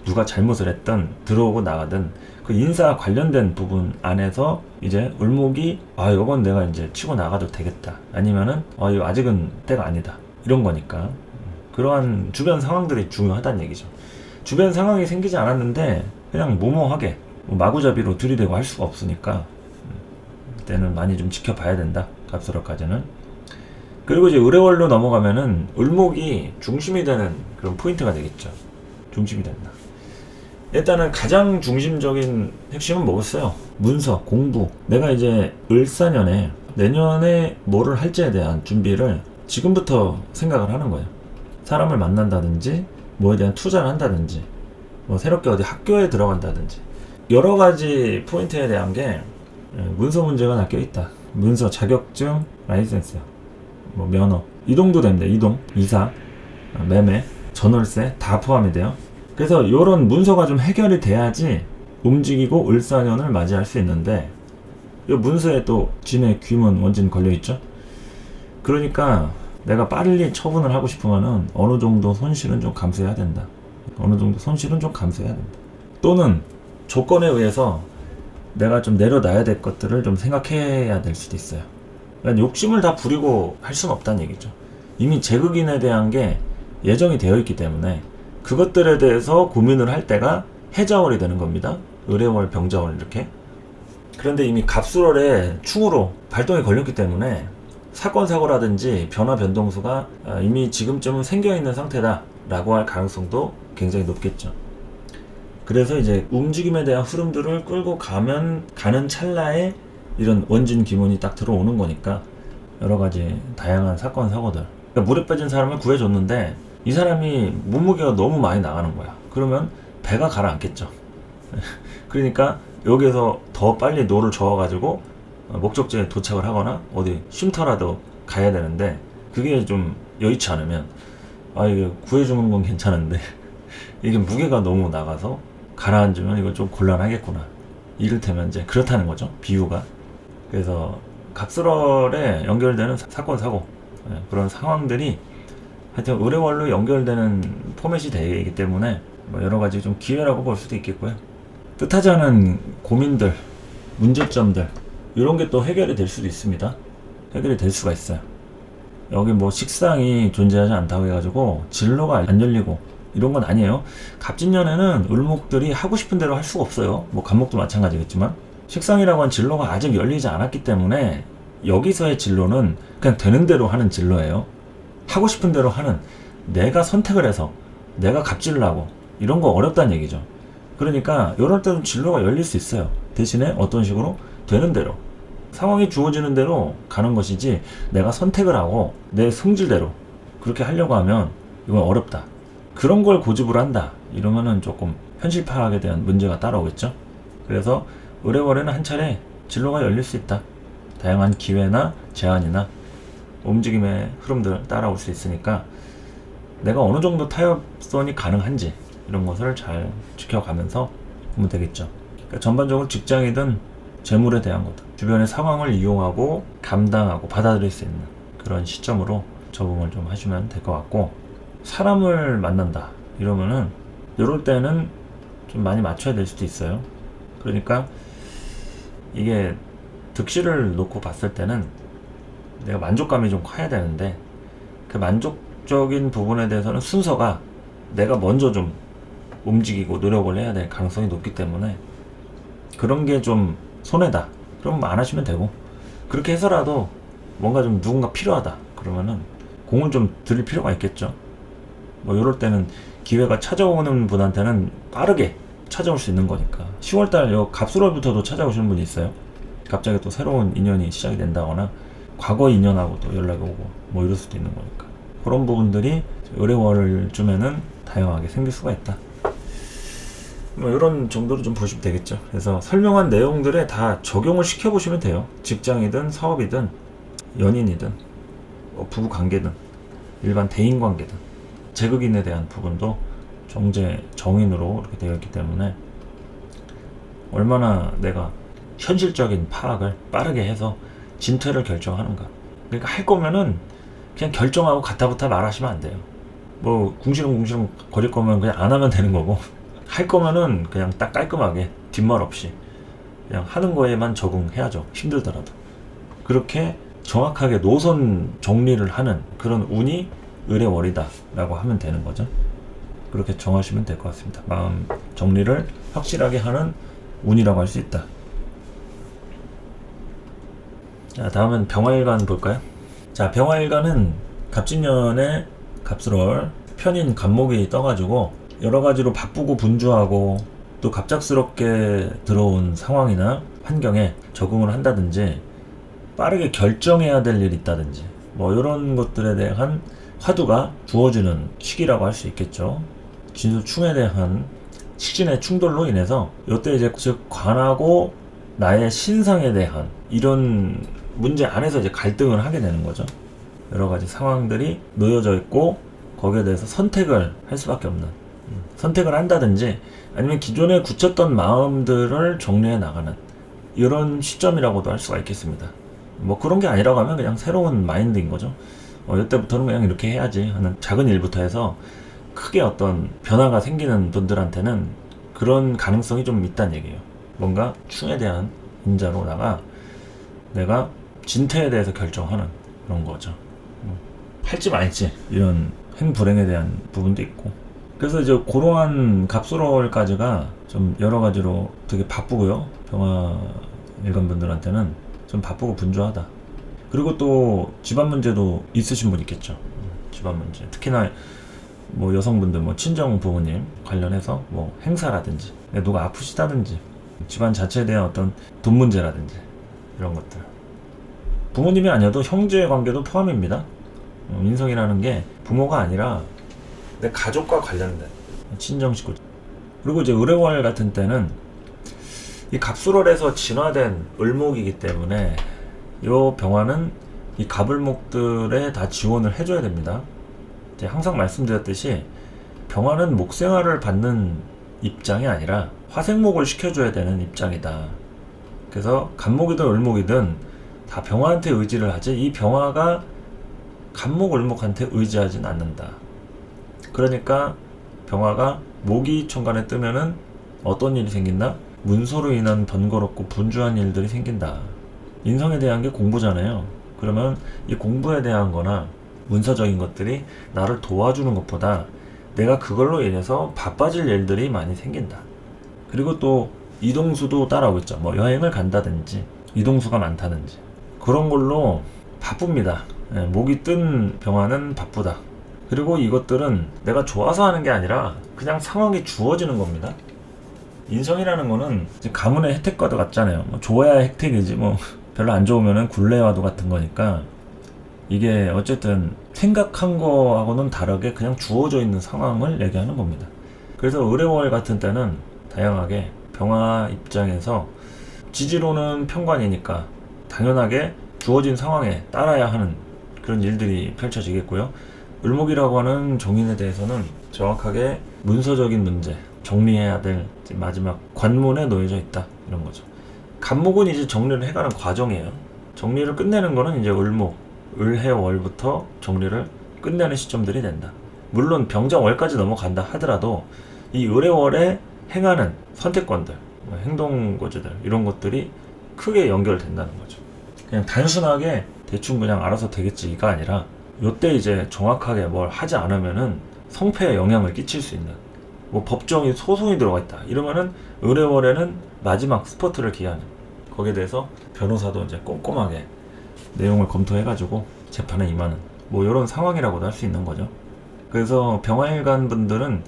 누가 잘못을 했든 들어오고 나가든 그 인사 관련된 부분 안에서 이제 을목이 이건 내가 이제 치고 나가도 되겠다, 아니면은 이거 아직은 때가 아니다, 이런 거니까 그러한 주변 상황들이 중요하다는 얘기죠. 주변 상황이 생기지 않았는데 그냥 무모하게 마구잡이로 들이대고 할 수가 없으니까 그때는 많이 좀 지켜봐야 된다, 갑술월까지는. 그리고 이제 을해월로 넘어가면은 을목이 중심이 되는 그런 포인트가 되겠죠. 중심이 된다. 일단은 가장 중심적인 핵심은 뭐겠어요? 문서, 공부. 내가 이제 을사년에 내년에 뭐를 할지에 대한 준비를 지금부터 생각을 하는 거예요. 사람을 만난다든지 뭐에 대한 투자를 한다든지 뭐 새롭게 어디 학교에 들어간다든지 여러 가지 포인트에 대한 게 문서 문제가 낚여 있다. 문서, 자격증, 라이센스, 뭐 면허, 이동도 됩니다. 이동, 이사, 매매, 전월세 다 포함이 돼요. 그래서 이런 문서가 좀 해결이 돼야지 움직이고 을사년을 맞이할 수 있는데, 이 문서에 또 진의 귀문 원진 걸려있죠. 그러니까 내가 빨리 처분을 하고 싶으면은 어느 정도 손실은 좀 감수해야 된다. 어느 정도 손실은 좀 감수해야 된다. 또는 조건에 의해서 내가 좀 내려놔야 될 것들을 좀 생각해야 될 수도 있어요. 그러니까 욕심을 다 부리고 할 수는 없다는 얘기죠. 이미 재극인에 대한 게 예정이 되어 있기 때문에 그것들에 대해서 고민을 할 때가 해자월이 되는 겁니다. 을해월, 병자월 이렇게. 그런데 이미 갑술월에 충으로 발동이 걸렸기 때문에 사건 사고라든지 변화 변동수가 이미 지금쯤은 생겨있는 상태다 라고 할 가능성도 굉장히 높겠죠. 그래서 이제 움직임에 대한 흐름들을 끌고 가는 찰나에 이런 원진 기문이 딱 들어오는 거니까 여러 가지 다양한 사건 사고들. 그러니까 물에 빠진 사람을 구해줬는데 이 사람이 몸무게가 너무 많이 나가는 거야. 그러면 배가 가라앉겠죠. 그러니까 여기에서 더 빨리 노를 저어가지고 목적지에 도착을 하거나 어디 쉼터라도 가야 되는데 그게 좀 여의치 않으면 이게 구해주는 건 괜찮은데 이게 무게가 너무 나가서 가라앉으면 이거 좀 곤란하겠구나. 이를테면 이제 그렇다는 거죠. 비유가. 그래서 갑술월에 연결되는 사건 사고 그런 상황들이 하여튼 을해월로 연결되는 포맷이 되기 때문에 뭐 여러 가지 좀 기회라고 볼 수도 있겠고요. 뜻하지 않은 고민들, 문제점들 이런 게 또 해결이 될 수도 있습니다. 해결이 될 수가 있어요. 여기 뭐 식상이 존재하지 않다고 해가지고 진로가 안 열리고 이런 건 아니에요. 갑진년에는 을목들이 하고 싶은 대로 할 수가 없어요. 뭐 간목도 마찬가지겠지만 식상이라고 한 진로가 아직 열리지 않았기 때문에 여기서의 진로는 그냥 되는 대로 하는 진로예요. 하고 싶은 대로 하는, 내가 선택을 해서 내가 갑질을 하고 이런 거 어렵다는 얘기죠. 그러니까 이럴 때는 진로가 열릴 수 있어요. 대신에 어떤 식으로 되는 대로 상황이 주어지는 대로 가는 것이지 내가 선택을 하고 내 성질대로 그렇게 하려고 하면 이건 어렵다. 그런 걸 고집을 한다 이러면은 조금 현실 파악에 대한 문제가 따라오겠죠. 그래서 을해월에는 한 차례 진로가 열릴 수 있다. 다양한 기회나 제한이나 움직임의 흐름들 따라올 수 있으니까 내가 어느 정도 타협선이 가능한지 이런 것을 잘 지켜가면서 보면 되겠죠. 그러니까 전반적으로 직장이든 재물에 대한 것, 주변의 상황을 이용하고 감당하고 받아들일 수 있는 그런 시점으로 적응을 좀 하시면 될 것 같고, 사람을 만난다 이러면은 이럴 때는 좀 많이 맞춰야 될 수도 있어요. 그러니까 이게 득실을 놓고 봤을 때는 내가 만족감이 좀 커야 되는데 그 만족적인 부분에 대해서는 순서가 내가 먼저 좀 움직이고 노력을 해야 될 가능성이 높기 때문에 그런 게 좀 손해다 그럼 안 하시면 되고, 그렇게 해서라도 뭔가 좀 누군가 필요하다 그러면은 공을 좀 들일 필요가 있겠죠. 뭐 이럴 때는 기회가 찾아오는 분한테는 빠르게 찾아올 수 있는 거니까 10월달 요 갑술월부터도 찾아오시는 분이 있어요. 갑자기 또 새로운 인연이 시작이 된다거나 과거 인연하고 또 연락이 오고 뭐 이럴 수도 있는 거니까 그런 부분들이 을해월쯤에는 다양하게 생길 수가 있다. 뭐 이런 정도로 좀 보시면 되겠죠. 그래서 설명한 내용들에 다 적용을 시켜보시면 돼요. 직장이든 사업이든 연인이든 뭐 부부 관계든 일반 대인 관계든 재극인에 대한 부분도 정제 정인으로 이렇게 되어 있기 때문에 얼마나 내가 현실적인 파악을 빠르게 해서 진퇴를 결정하는가. 그러니까 할 거면은 그냥 결정하고 가타부타 말하시면 안 돼요. 뭐 궁시렁궁시렁 거릴 거면 그냥 안 하면 되는 거고 할 거면은 그냥 딱 깔끔하게 뒷말 없이 그냥 하는 거에만 적응해야죠. 힘들더라도. 그렇게 정확하게 노선 정리를 하는 그런 운이 을해월이다 라고 하면 되는 거죠. 그렇게 정하시면 될 것 같습니다. 마음 정리를 확실하게 하는 운이라고 할 수 있다. 자, 다음은 병화일간 볼까요? 자, 병화일간은 갑진년에 갑술월 편인 갑목이 떠가지고 여러 가지로 바쁘고 분주하고 또 갑작스럽게 들어온 상황이나 환경에 적응을 한다든지 빠르게 결정해야 될 일이 있다든지 뭐 이런 것들에 대한 화두가 주어지는 시기라고 할 수 있겠죠. 진수충에 대한 식신의 충돌로 인해서 이때 이제 즉 관하고 나의 신상에 대한 이런 문제 안에서 이제 갈등을 하게 되는 거죠. 여러 가지 상황들이 놓여져 있고 거기에 대해서 선택을 할 수밖에 없는, 선택을 한다든지 아니면 기존에 굳혔던 마음들을 정리해 나가는 이런 시점이라고도 할 수가 있겠습니다. 뭐 그런 게 아니라고 하면 그냥 새로운 마인드인 거죠. 이때부터는 그냥 이렇게 해야지 하는 작은 일부터 해서 크게 어떤 변화가 생기는 분들한테는 그런 가능성이 좀 있다는 얘기예요. 뭔가 충에 대한 인자로다가 내가 진퇴에 대해서 결정하는 그런 거죠. 할지 말지 이런 행불행에 대한 부분도 있고, 그래서 이제 그러한 갑술월까지가 좀 여러 가지로 되게 바쁘고요. 병화 일간분들한테는 좀 바쁘고 분주하다. 그리고 또 집안 문제도 있으신 분 있겠죠. 집안 문제, 특히나 뭐 여성분들, 뭐 친정 부모님 관련해서 뭐 행사라든지 누가 아프시다든지 집안 자체에 대한 어떤 돈 문제라든지 이런 것들, 부모님이 아니어도 형제 관계도 포함입니다. 인성이라는 게 부모가 아니라 내 가족과 관련된 친정 식구. 그리고 이제 을해월 같은 때는 이 갑술월에서 진화된 을목이기 때문에 이 병화는 이 갑을목들에 다 지원을 해줘야 됩니다. 이제 항상 말씀드렸듯이 병화는 목생활을 받는 입장이 아니라 화생목을 시켜줘야 되는 입장이다. 그래서 갑목이든 을목이든 다 병화한테 의지를 하지 이 병화가 갑목 을목한테 의지하진 않는다. 그러니까 병화가 목이 천간에 뜨면은 어떤 일이 생긴다? 문서로 인한 번거롭고 분주한 일들이 생긴다. 인성에 대한 게 공부잖아요. 그러면 이 공부에 대한 거나 문서적인 것들이 나를 도와주는 것보다 내가 그걸로 인해서 바빠질 일들이 많이 생긴다. 그리고 또 이동수도 따라오겠죠. 뭐 여행을 간다든지 이동수가 많다든지 그런 걸로 바쁩니다. 목이 뜬 병화는 바쁘다. 그리고 이것들은 내가 좋아서 하는 게 아니라 그냥 상황이 주어지는 겁니다. 인성이라는 거는 가문의 혜택과도 같잖아요. 뭐 좋아야 혜택이지 뭐 별로 안 좋으면은 굴레와도 같은 거니까 이게 어쨌든 생각한 거하고는 다르게 그냥 주어져 있는 상황을 얘기하는 겁니다. 그래서 을해월 같은 때는 다양하게 병화 입장에서 지지로는 편관이니까 당연하게 주어진 상황에 따라야 하는 그런 일들이 펼쳐지겠고요. 을목이라고 하는 정인에 대해서는 정확하게 문서적인 문제, 정리해야 될 마지막 관문에 놓여져 있다 이런 거죠. 갑목은 이제 정리를 해가는 과정이에요. 정리를 끝내는 거는 이제 을목, 을해월부터 정리를 끝내는 시점들이 된다. 물론 병자월까지 넘어간다 하더라도 이 을해월에 행하는 선택권들, 행동거지들 이런 것들이 크게 연결된다는 거죠. 그냥 단순하게 대충 그냥 알아서 되겠지가 아니라 요때 이제 정확하게 뭘 하지 않으면은 성패에 영향을 끼칠 수 있는 뭐 법정이 소송이 들어가 있다 이러면은 을해월에는 마지막 스포트를 기하는 거기에 대해서 변호사도 이제 꼼꼼하게 내용을 검토해가지고 재판에 임하는 뭐 이런 상황이라고도 할 수 있는 거죠. 그래서 병화일간 분들은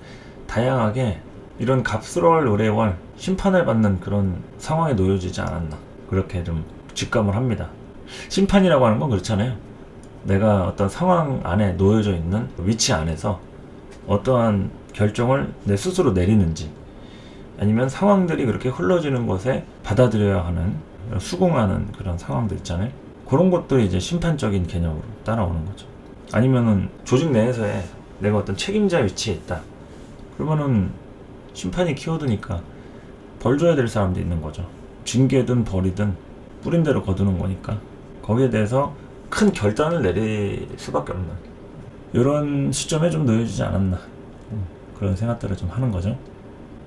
다양하게 이런 갑술월 을해월 심판을 받는 그런 상황에 놓여지지 않았나 그렇게 좀 직감을 합니다. 심판이라고 하는 건 그렇잖아요. 내가 어떤 상황 안에 놓여져 있는 위치 안에서 어떠한 결정을 내 스스로 내리는지 아니면 상황들이 그렇게 흘러지는 것에 받아들여야 하는 수긍하는 그런 상황들 있잖아요. 그런 것들이 이제 심판적인 개념으로 따라오는 거죠. 아니면은 조직 내에서의 내가 어떤 책임자 위치에 있다. 그러면은 심판이 키워드니까 벌 줘야 될 사람도 있는 거죠. 징계든 벌이든 뿌린 대로 거두는 거니까 거기에 대해서 큰 결단을 내릴 수밖에 없는 이런 시점에 좀 놓여지지 않았나 그런 생각들을 좀 하는 거죠.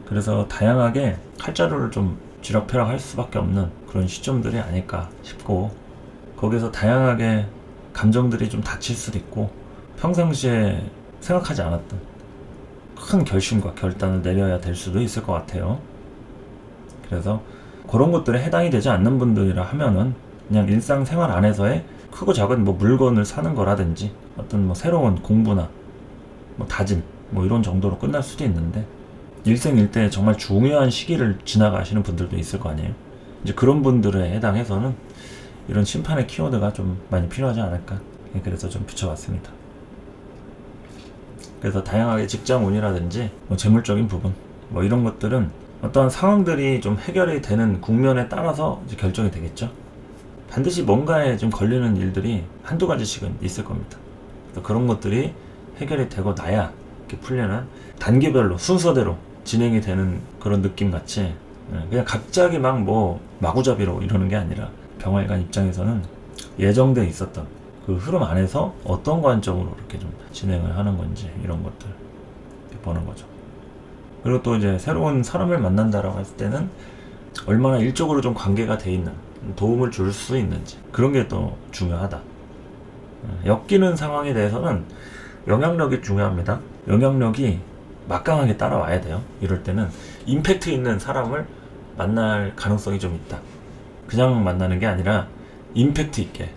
그래서 다양하게 칼자루를 좀 쥐락펴락할 수밖에 없는 그런 시점들이 아닐까 싶고 거기서 다양하게 감정들이 좀 다칠 수도 있고 평상시에 생각하지 않았던 큰 결심과 결단을 내려야 될 수도 있을 것 같아요. 그래서 그런 것들에 해당이 되지 않는 분들이라 하면은 그냥 일상생활 안에서의 크고 작은 뭐 물건을 사는 거라든지 어떤 뭐 새로운 공부나 뭐 다짐 뭐 이런 정도로 끝날 수도 있는데 일생일대 정말 중요한 시기를 지나가시는 분들도 있을 거 아니에요. 이제 그런 분들에 해당해서는 이런 심판의 키워드가 좀 많이 필요하지 않을까 그래서 좀 붙여봤습니다. 그래서 다양하게 직장 운이라든지 뭐 재물적인 부분 뭐 이런 것들은 어떠한 상황들이 좀 해결이 되는 국면에 따라서 이제 결정이 되겠죠. 반드시 뭔가에 좀 걸리는 일들이 한두 가지씩은 있을 겁니다. 그래서 그런 것들이 해결이 되고 나야 이렇게 풀려는 단계별로 순서대로 진행이 되는 그런 느낌 같이, 그냥 갑자기 막 뭐 마구잡이로 이러는 게 아니라 병활관 입장에서는 예정돼 있었던 그 흐름 안에서 어떤 관점으로 이렇게 좀 진행을 하는 건지 이런 것들 보는 거죠. 그리고 또 이제 새로운 사람을 만난다라고 했을 때는 얼마나 일적으로 좀 관계가 돼 있는, 도움을 줄 수 있는지 그런 게 또 중요하다. 엮이는 상황에 대해서는 영향력이 중요합니다. 영향력이 막강하게 따라와야 돼요. 이럴 때는 임팩트 있는 사람을 만날 가능성이 좀 있다. 그냥 만나는 게 아니라 임팩트 있게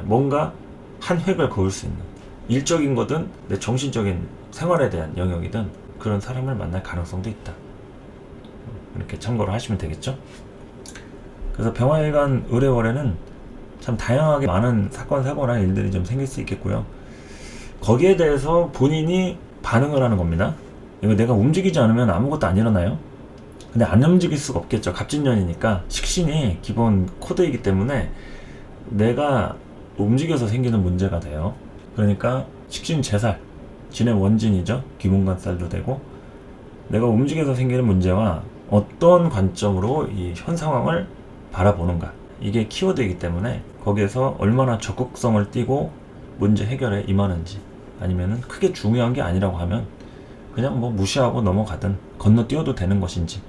뭔가 한 획을 그을 수 있는, 일적인 거든 내 정신적인 생활에 대한 영역이든 그런 사람을 만날 가능성도 있다. 이렇게 참고를 하시면 되겠죠. 그래서 병활관 의뢰월에는 참 다양하게 많은 사건 사고나 일들이 좀 생길 수 있겠고요. 거기에 대해서 본인이 반응을 하는 겁니다. 이거 내가 움직이지 않으면 아무것도 안 일어나요. 근데 안 움직일 수가 없겠죠. 갑진년이니까 식신이 기본 코드이기 때문에 내가 움직여서 생기는 문제가 돼요. 그러니까 식신 제살, 진의 원진이죠. 기문관살도 되고, 내가 움직여서 생기는 문제와 어떤 관점으로 이 현 상황을 바라보는가, 이게 키워드이기 때문에 거기에서 얼마나 적극성을 띠고 문제 해결에 임하는지, 아니면은 크게 중요한 게 아니라고 하면 그냥 뭐 무시하고 넘어가든 건너뛰어도 되는 것인지,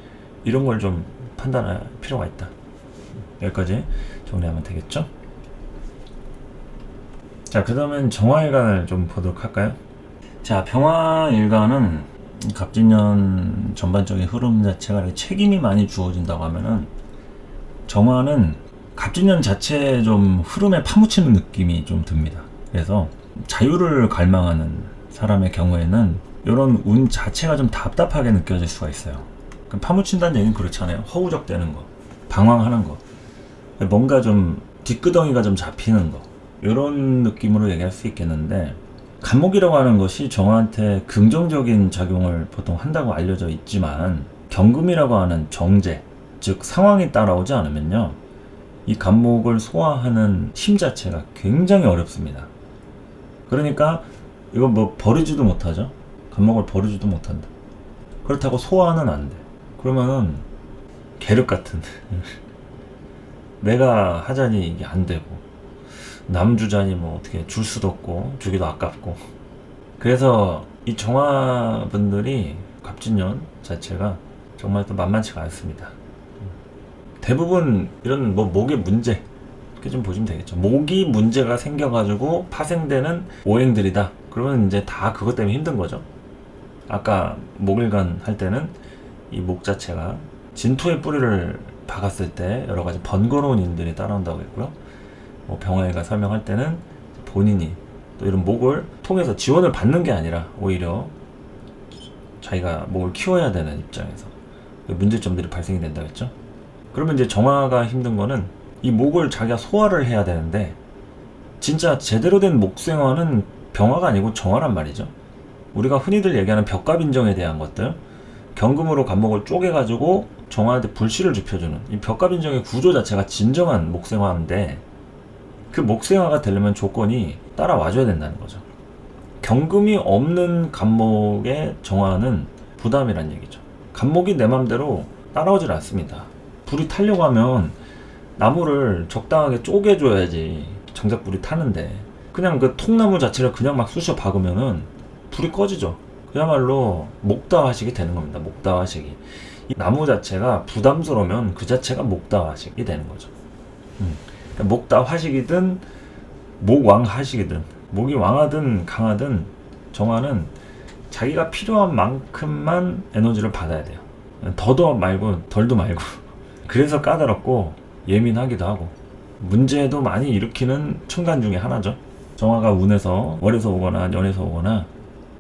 이런 걸 좀 판단할 필요가 있다. 여기까지 정리하면 되겠죠. 자, 그 다음엔 정화일간을 좀 보도록 할까요? 자, 병화일간은 갑진년 전반적인 흐름 자체가 책임이 많이 주어진다고 하면은, 정화는 갑진년 자체에 좀 흐름에 파묻히는 느낌이 좀 듭니다. 그래서 자유를 갈망하는 사람의 경우에는 이런 운 자체가 좀 답답하게 느껴질 수가 있어요. 파묻힌다는 얘기는 그렇잖아요. 허우적대는 거, 방황하는 거, 뭔가 좀 뒷구덩이가 좀 잡히는 거, 이런 느낌으로 얘기할 수 있겠는데, 간목이라고 하는 것이 정화한테 긍정적인 작용을 보통 한다고 알려져 있지만, 경금이라고 하는 정제, 즉 상황이 따라오지 않으면요, 이 간목을 소화하는 힘 자체가 굉장히 어렵습니다. 그러니까 이거 뭐 버리지도 못하죠. 간목을 버리지도 못한다. 그렇다고 소화는 안 돼. 그러면은 계륵 같은 내가 하자니 이게 안 되고, 남 주자니 뭐 어떻게 줄 수도 없고 주기도 아깝고. 그래서 이 정화분들이 갑진년 자체가 정말 또 만만치가 않습니다. 대부분 이런 뭐 목의 문제, 이렇게 좀 보시면 되겠죠. 목이 문제가 생겨가지고 파생되는 오행들이다. 그러면 이제 다 그것 때문에 힘든 거죠. 아까 목일간 할 때는 이 목 자체가 진토의 뿌리를 박았을 때 여러 가지 번거로운 일들이 따라온다고 했고요. 뭐 병화일간 설명할 때는 본인이 또 이런 목을 통해서 지원을 받는 게 아니라 오히려 자기가 목을 키워야 되는 입장에서 문제점들이 발생이 된다고 했죠. 그러면 이제 정화가 힘든 거는 이 목을 자기가 소화를 해야 되는데, 진짜 제대로 된 목생화는 병화가 아니고 정화란 말이죠. 우리가 흔히들 얘기하는 벽갑인정에 대한 것들, 경금으로 간목을 쪼개가지고 정화한테 불씨를 좁혀주는 이 벽갑인정의 구조 자체가 진정한 목생화인데, 그 목생화가 되려면 조건이 따라와줘야 된다는 거죠. 경금이 없는 간목의 정화는 부담이란 얘기죠. 간목이 내 맘대로 따라오질 않습니다. 불이 타려고 하면 나무를 적당하게 쪼개줘야지 정작 불이 타는데, 그냥 그 통나무 자체를 그냥 막 쑤셔 박으면은 불이 꺼지죠. 그야말로 목다화식이 되는 겁니다. 목다화식이. 이 나무 자체가 부담스러우면 그 자체가 목다화식이 되는 거죠. 그러니까 목다화식이든 목왕하식이든, 목이 왕하든 강하든 정화는 자기가 필요한 만큼만 에너지를 받아야 돼요. 더도 말고 덜도 말고. 그래서 까다롭고 예민하기도 하고 문제도 많이 일으키는 층간 중에 하나죠. 정화가 운에서 월에서 오거나 연에서 오거나,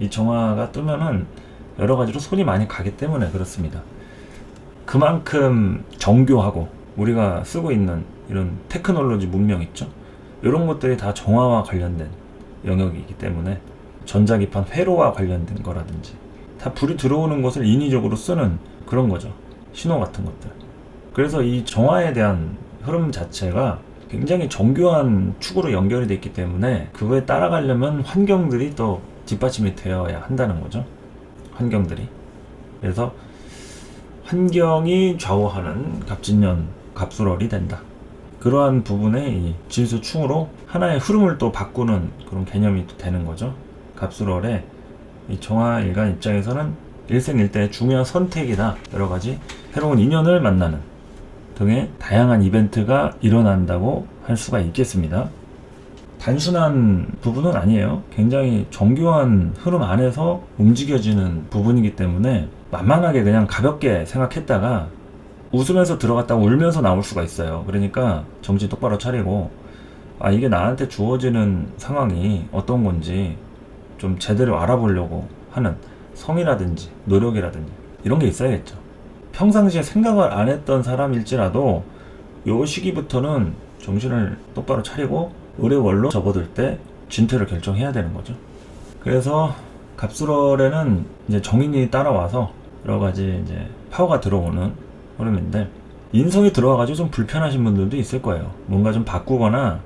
이 정화가 뜨면은 여러 가지로 손이 많이 가기 때문에 그렇습니다. 그만큼 정교하고 우리가 쓰고 있는 이런 테크놀로지 문명 있죠. 이런 것들이 다 정화와 관련된 영역이기 때문에 전자기판 회로와 관련된 거라든지 다 불이 들어오는 것을 인위적으로 쓰는 그런 거죠. 신호 같은 것들. 그래서 이 정화에 대한 흐름 자체가 굉장히 정교한 축으로 연결이 되어 있기 때문에 그거에 따라가려면 환경들이 또 뒷받침이 되어야 한다는 거죠. 환경들이. 그래서 환경이 좌우하는 갑진년, 갑술월이 된다. 그러한 부분에 이 진수충으로 하나의 흐름을 또 바꾸는 그런 개념이 또 되는 거죠. 갑술월에 이 정화일간 입장에서는 일생일대의 중요한 선택이다. 여러 가지 새로운 인연을 만나는 등의 다양한 이벤트가 일어난다고 할 수가 있겠습니다. 단순한 부분은 아니에요. 굉장히 정교한 흐름 안에서 움직여지는 부분이기 때문에 만만하게 그냥 가볍게 생각했다가 웃으면서 들어갔다가 울면서 나올 수가 있어요. 그러니까 정신 똑바로 차리고 이게 나한테 주어지는 상황이 어떤 건지 좀 제대로 알아보려고 하는 성이라든지 노력이라든지 이런 게 있어야겠죠. 평상시에 생각을 안 했던 사람일지라도 요 시기부터는 정신을 똑바로 차리고 의뢰월로 접어들 때 진퇴를 결정해야 되는 거죠. 그래서 갑술월에는 이제 정인이 따라와서 여러 가지 이제 파워가 들어오는 흐름인데 인성이 들어와가지고 좀 불편하신 분들도 있을 거예요. 뭔가 좀 바꾸거나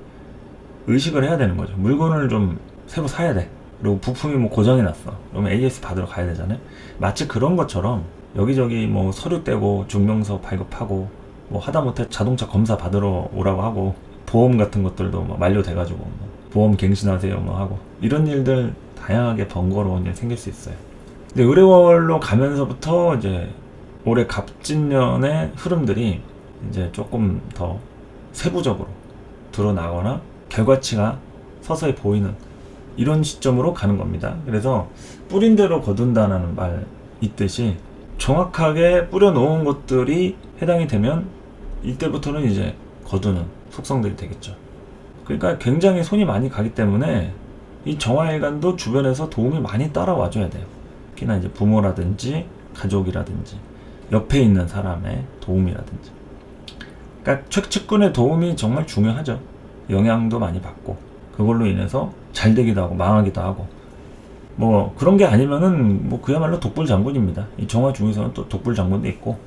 의식을 해야 되는 거죠. 물건을 좀 새로 사야 돼. 그리고 부품이 뭐 고장이 났어. 그러면 AS 받으러 가야 되잖아요. 마치 그런 것처럼 여기저기 뭐 서류 떼고 증명서 발급하고 뭐 하다못해 자동차 검사 받으러 오라고 하고 보험 같은 것들도 뭐 만료돼가지고 뭐 보험 갱신하세요 뭐 하고 이런 일들 다양하게 번거로운 일 생길 수 있어요. 근데 의뢰월로 가면서부터 이제 올해 갑진년의 흐름들이 이제 조금 더 세부적으로 드러나거나 결과치가 서서히 보이는 이런 시점으로 가는 겁니다. 그래서 뿌린 대로 거둔다는 말 있듯이 정확하게 뿌려놓은 것들이 해당이 되면 이때부터는 이제 거두는 속성들이 되겠죠. 그러니까 굉장히 손이 많이 가기 때문에 이 정화일간도 주변에서 도움이 많이 따라와줘야 돼요. 특히나 이제 부모라든지 가족이라든지 옆에 있는 사람의 도움이라든지. 그러니까 측근의 도움이 정말 중요하죠. 영향도 많이 받고 그걸로 인해서 잘 되기도 하고 망하기도 하고 뭐 그런 게 아니면은 뭐 그야말로 독불장군입니다. 이 정화 중에서는 또 독불장군도 있고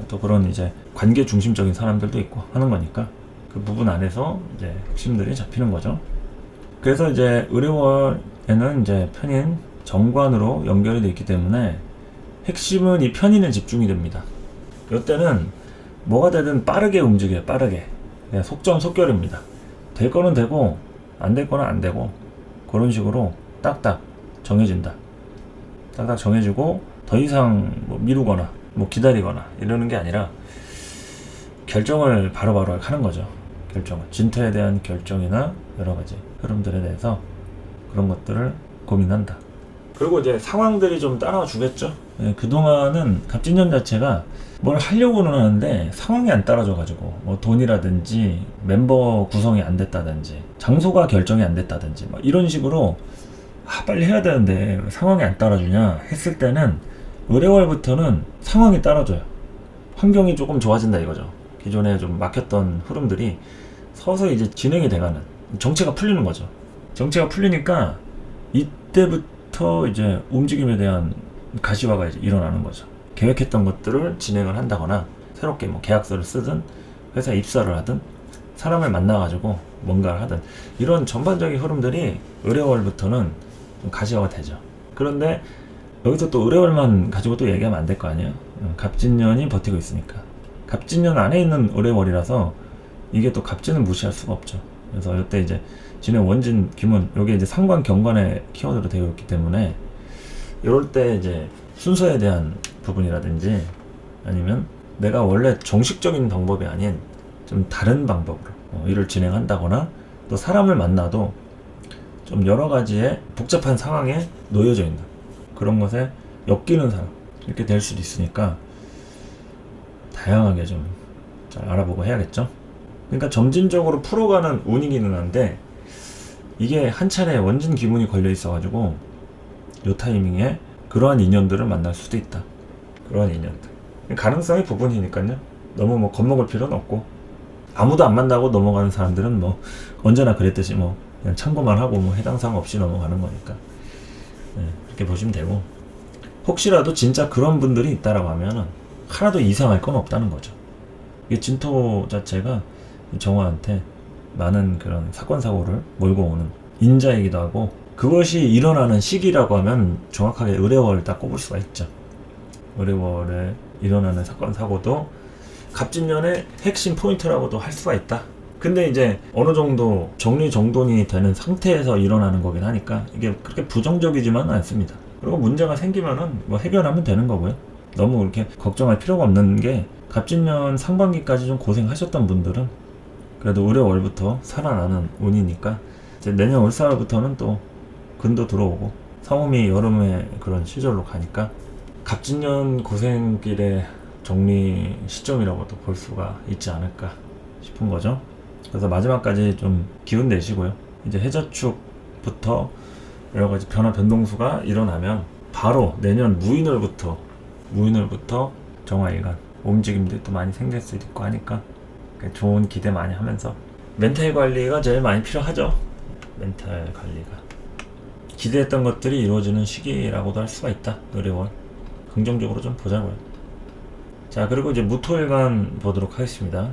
또 그런 이제 관계 중심적인 사람들도 있고 하는 거니까 그 부분 안에서 이제 핵심들이 잡히는 거죠. 그래서 이제 의뢰월에는 이제 편인 정관으로 연결이 되어 있기 때문에 핵심은 이 편인에 집중이 됩니다. 이때는 뭐가 되든 빠르게 움직여요. 빠르게. 그냥 속전속결입니다. 될 거는 되고 안 될 거는 안 되고 그런 식으로 딱딱 정해진다. 딱딱 정해지고 더 이상 뭐 미루거나 뭐 기다리거나 이러는 게 아니라 결정을 바로바로 하는 거죠. 결정을. 진퇴에 대한 결정이나 여러 가지 흐름들에 대해서 그런 것들을 고민한다. 그리고 이제 상황들이 좀 따라와 주겠죠. 예, 그동안은 갑진년 자체가 뭘 하려고는 하는데 상황이 안 따라줘가지고 뭐 돈이라든지 멤버 구성이 안 됐다든지 장소가 결정이 안 됐다든지 막 이런 식으로 빨리 해야 되는데 상황이 안 따라주냐 했을 때는 의뢰월부터는 상황이 따라줘요. 환경이 조금 좋아진다 이거죠. 기존에 좀 막혔던 흐름들이 서서히 이제 진행이 돼가는 정체가 풀리는 거죠. 정체가 풀리니까 이때부터 이제 움직임에 대한 가시화가 이제 일어나는 거죠. 계획했던 것들을 진행을 한다거나 새롭게 뭐 계약서를 쓰든 회사에 입사를 하든 사람을 만나가지고 뭔가를 하든 이런 전반적인 흐름들이 의뢰월부터는 좀 가시화가 되죠. 그런데 여기서 또 의뢰월만 가지고 또 얘기하면 안 될 거 아니에요. 갑진년이 버티고 있으니까. 갑진년 안에 있는 의뢰월이라서 이게 또 갑진을 무시할 수가 없죠. 그래서 이때 이제 진행 원진 기문 여기 이제 상관 경관의 키워드로 되어 있기 때문에 이럴 때 이제 순서에 대한 부분이라든지 아니면 내가 원래 정식적인 방법이 아닌 좀 다른 방법으로 일을 진행한다거나 또 사람을 만나도 좀 여러 가지의 복잡한 상황에 놓여져 있는 그런 것에 엮이는 사람 이렇게 될 수도 있으니까 다양하게 좀 잘 알아보고 해야겠죠. 그러니까 점진적으로 풀어가는 운이기는 한데 이게 한 차례 원진 기문이 걸려 있어가지고 이 타이밍에 그러한 인연들을 만날 수도 있다. 그러한 인연들 가능성이 부분이니까요. 너무 뭐 겁먹을 필요는 없고 아무도 안 만나고 넘어가는 사람들은 뭐 언제나 그랬듯이 뭐 그냥 참고만 하고 뭐 해당 사항 없이 넘어가는 거니까 네, 그렇게 보시면 되고 혹시라도 진짜 그런 분들이 있다라고 하면은 하나도 이상할 건 없다는 거죠. 이게 진토 자체가 정화한테 많은 그런 사건 사고를 몰고 오는 인자이기도 하고, 그것이 일어나는 시기라고 하면 정확하게 을해월 딱 꼽을 수가 있죠. 을해월에 일어나는 사건 사고도 갑진년의 핵심 포인트라고도 할 수가 있다. 근데 이제 어느 정도 정리정돈이 되는 상태에서 일어나는 거긴 하니까 이게 그렇게 부정적이지만은 않습니다. 그리고 문제가 생기면은 뭐 해결하면 되는 거고요. 너무 그렇게 걱정할 필요가 없는 게, 갑진년 상반기까지 좀 고생하셨던 분들은 그래도 을해월부터 살아나는 운이니까 이제 내년 올사월부터는 또 근도 들어오고 상음이 여름의 그런 시절로 가니까 갑진년 고생길의 정리 시점이라고도 볼 수가 있지 않을까 싶은 거죠. 그래서 마지막까지 좀 기운 내시고요. 이제 해저축부터 여러 가지 변화 변동수가 일어나면 바로 내년 무인월부터 정화일간 움직임들이 또 많이 생길 수도 있고 하니까 좋은 기대 많이 하면서 멘탈 관리가 제일 많이 필요하죠. 멘탈 관리가 기대했던 것들이 이루어지는 시기라고도 할 수가 있다. 을해월 긍정적으로 좀 보자고요. 자, 그리고 이제 무토일간 보도록 하겠습니다.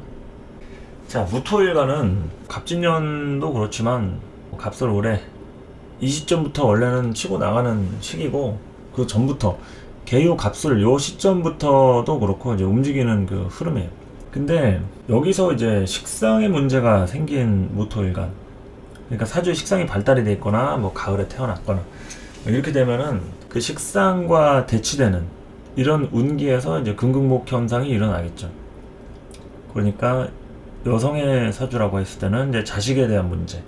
자, 무토일간은 갑진년도 그렇지만 갑설 올해 이 시점부터 원래는 치고 나가는 시기고, 그 전부터 개요 갑술 요 시점부터도 그렇고 이제 움직이는 그 흐름이에요. 근데 여기서 이제 식상의 문제가 생긴 무토일간, 그러니까 사주의 식상이 발달이 돼 있거나 뭐 가을에 태어났거나 이렇게 되면은 그 식상과 대치되는 이런 운기에서 이제 금극목 현상이 일어나겠죠. 그러니까 여성의 사주라고 했을 때는 이제 자식에 대한 문제,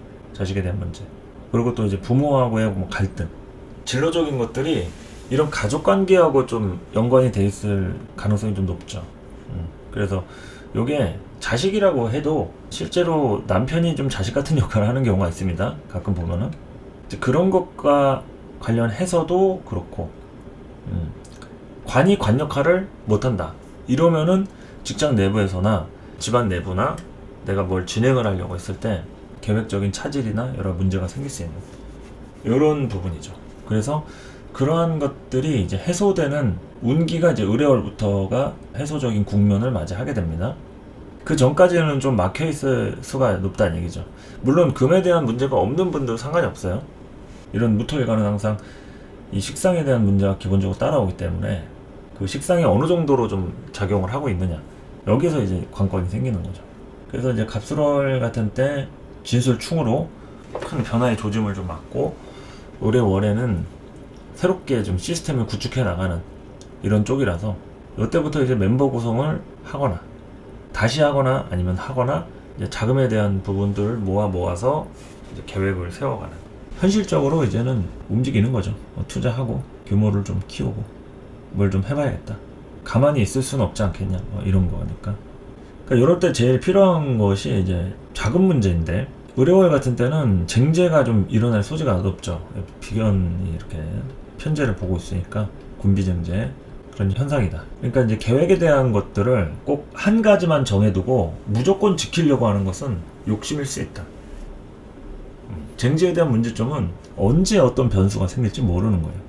그리고 또 이제 부모하고의 뭐 갈등, 진로적인 것들이 이런 가족 관계하고 좀 연관이 돼 있을 가능성이 좀 높죠. 그래서 요게 자식이라고 해도 실제로 남편이 좀 자식 같은 역할을 하는 경우가 있습니다. 가끔 보면은 그런 것과 관련해서도 그렇고, 관이 관 역할을 못한다 이러면은 직장 내부에서나 집안 내부나 내가 뭘 진행을 하려고 했을 때 계획적인 차질이나 여러 문제가 생길 수 있는 이런 부분이죠. 그래서 그러한 것들이 이제 해소되는 운기가 이제 을해월부터가 해소적인 국면을 맞이하게 됩니다. 그 전까지는 좀 막혀있을 수가 높다는 얘기죠. 물론 금에 대한 문제가 없는 분도 상관이 없어요. 이런 무토일간은 항상 이 식상에 대한 문제가 기본적으로 따라오기 때문에 그 식상이 어느 정도로 좀 작용을 하고 있느냐, 여기서 이제 관건이 생기는 거죠. 그래서 이제 갑술월 같은 때 진술충으로 큰 변화의 조짐을 좀 맞고, 올해월에는 새롭게 좀 시스템을 구축해 나가는 이런 쪽이라서 이때부터 이제 멤버 구성을 하거나 다시 하거나 아니면 하거나 이제 자금에 대한 부분들을 모아서 이제 계획을 세워가는, 현실적으로 이제는 움직이는 거죠. 투자하고 규모를 좀 키우고 뭘 좀 해봐야겠다, 가만히 있을 수는 없지 않겠냐, 이런 거니까. 그러니까 이럴 때 제일 필요한 것이 이제 자금 문제인데, 을해월 같은 때는 쟁제가 좀 일어날 소지가 높죠. 비견이 이렇게 편제를 보고 있으니까 군비쟁제 그런 현상이다. 그러니까 이제 계획에 대한 것들을 꼭 한 가지만 정해두고 무조건 지키려고 하는 것은 욕심일 수 있다. 쟁제에 대한 문제점은 언제 어떤 변수가 생길지 모르는 거예요.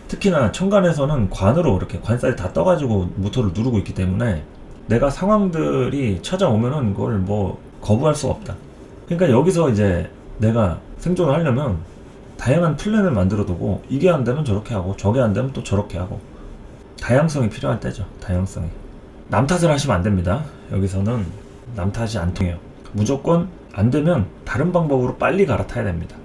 특히나 천간에서는 관으로 이렇게 관살이 다 떠가지고 무토를 누르고 있기 때문에 내가 상황들이 찾아오면은 그걸 뭐 거부할 수가 없다. 그러니까 여기서 이제 내가 생존을 하려면 다양한 플랜을 만들어 두고, 이게 안 되면 저렇게 하고 저게 안 되면 또 저렇게 하고, 다양성이 필요할 때죠. 다양성이. 남 탓을 하시면 안 됩니다. 여기서는 남 탓이 안 통해요. 무조건 안 되면 다른 방법으로 빨리 갈아타야 됩니다.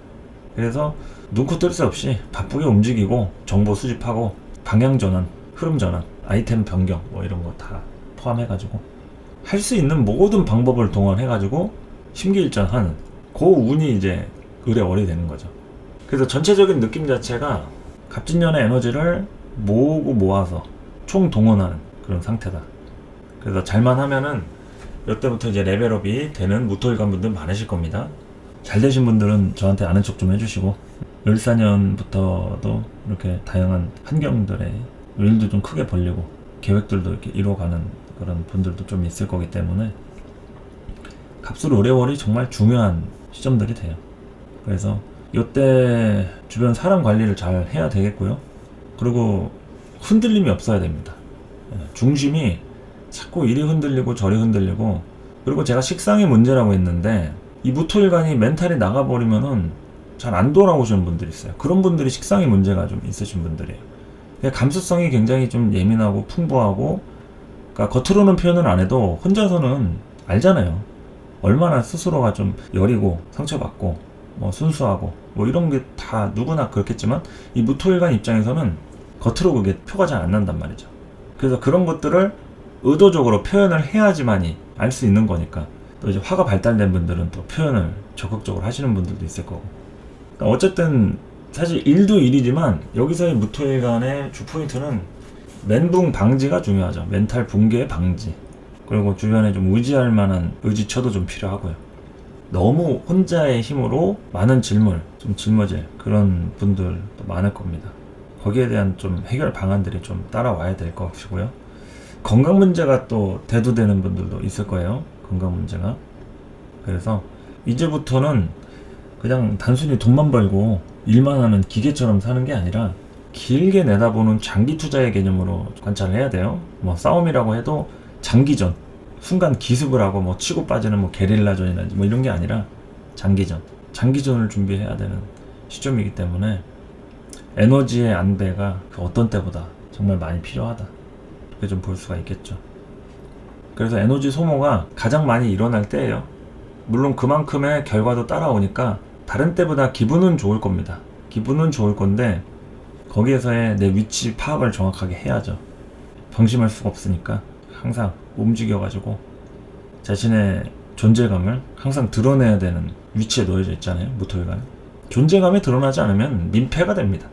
그래서 눈코 뜰 새 없이 바쁘게 움직이고 정보 수집하고 방향 전환, 흐름 전환, 아이템 변경 뭐 이런 거 다 포함해가지고 할 수 있는 모든 방법을 동원해가지고 심기일전하는 그 운이 이제 을해월이 되는 거죠. 그래서 전체적인 느낌 자체가 갑진년의 에너지를 모으고 모아서 총동원하는 그런 상태다. 그래서 잘만 하면은 이때부터 이제 레벨업이 되는 무토일간 분들 많으실 겁니다. 잘 되신 분들은 저한테 아는 척 좀 해주시고, 을사년부터도 이렇게 다양한 환경들의 일도 좀 크게 벌리고 계획들도 이렇게 이루어가는 그런 분들도 좀 있을 거기 때문에 갑술 을해월이 정말 중요한 시점들이 돼요. 그래서 이때 주변 사람 관리를 잘 해야 되겠고요. 그리고 흔들림이 없어야 됩니다. 중심이 자꾸 이리 흔들리고 저리 흔들리고, 그리고 제가 식상의 문제라고 했는데 이 무토일간이 멘탈이 나가버리면은 잘 안 돌아오시는 분들이 있어요. 그런 분들이 식상의 문제가 좀 있으신 분들이에요. 감수성이 굉장히 좀 예민하고 풍부하고, 그러니까 겉으로는 표현을 안 해도 혼자서는 알잖아요. 얼마나 스스로가 좀 여리고 상처받고 뭐 순수하고 뭐 이런 게 다 누구나 그렇겠지만, 이 무토일간 입장에서는 겉으로 그게 표가 잘 안 난단 말이죠. 그래서 그런 것들을 의도적으로 표현을 해야지만이 알 수 있는 거니까, 또 이제 화가 발달된 분들은 또 표현을 적극적으로 하시는 분들도 있을 거고. 그러니까 어쨌든 사실 일도 일이지만 여기서의 무토일간의 주포인트는 멘붕 방지가 중요하죠. 멘탈 붕괴 방지. 그리고 주변에 좀 의지할 만한 의지처도 좀 필요하고요. 너무 혼자의 힘으로 많은 좀 짊어질 그런 분들도 많을 겁니다. 거기에 대한 좀 해결 방안들이 좀 따라와야 될 것이고요. 건강 문제가 또 대두되는 분들도 있을 거예요. 건강 문제가. 그래서 이제부터는 그냥 단순히 돈만 벌고 일만 하는 기계처럼 사는 게 아니라 길게 내다보는 장기 투자의 개념으로 관찰을 해야 돼요. 뭐 싸움이라고 해도 장기전, 순간 기습을 하고 뭐 치고 빠지는 뭐 게릴라전이라든지 뭐 이런 게 아니라 장기전을 준비해야 되는 시점이기 때문에 에너지의 안배가 그 어떤 때보다 정말 많이 필요하다, 이렇게 좀 볼 수가 있겠죠. 그래서 에너지 소모가 가장 많이 일어날 때예요. 물론 그만큼의 결과도 따라오니까 다른 때보다 기분은 좋을 겁니다. 기분은 좋을 건데 거기에서의 내 위치 파악을 정확하게 해야죠. 방심할 수가 없으니까 항상 움직여가지고 자신의 존재감을 항상 드러내야 되는 위치에 놓여져 있잖아요. 무토일간 존재감이 드러나지 않으면 민폐가 됩니다.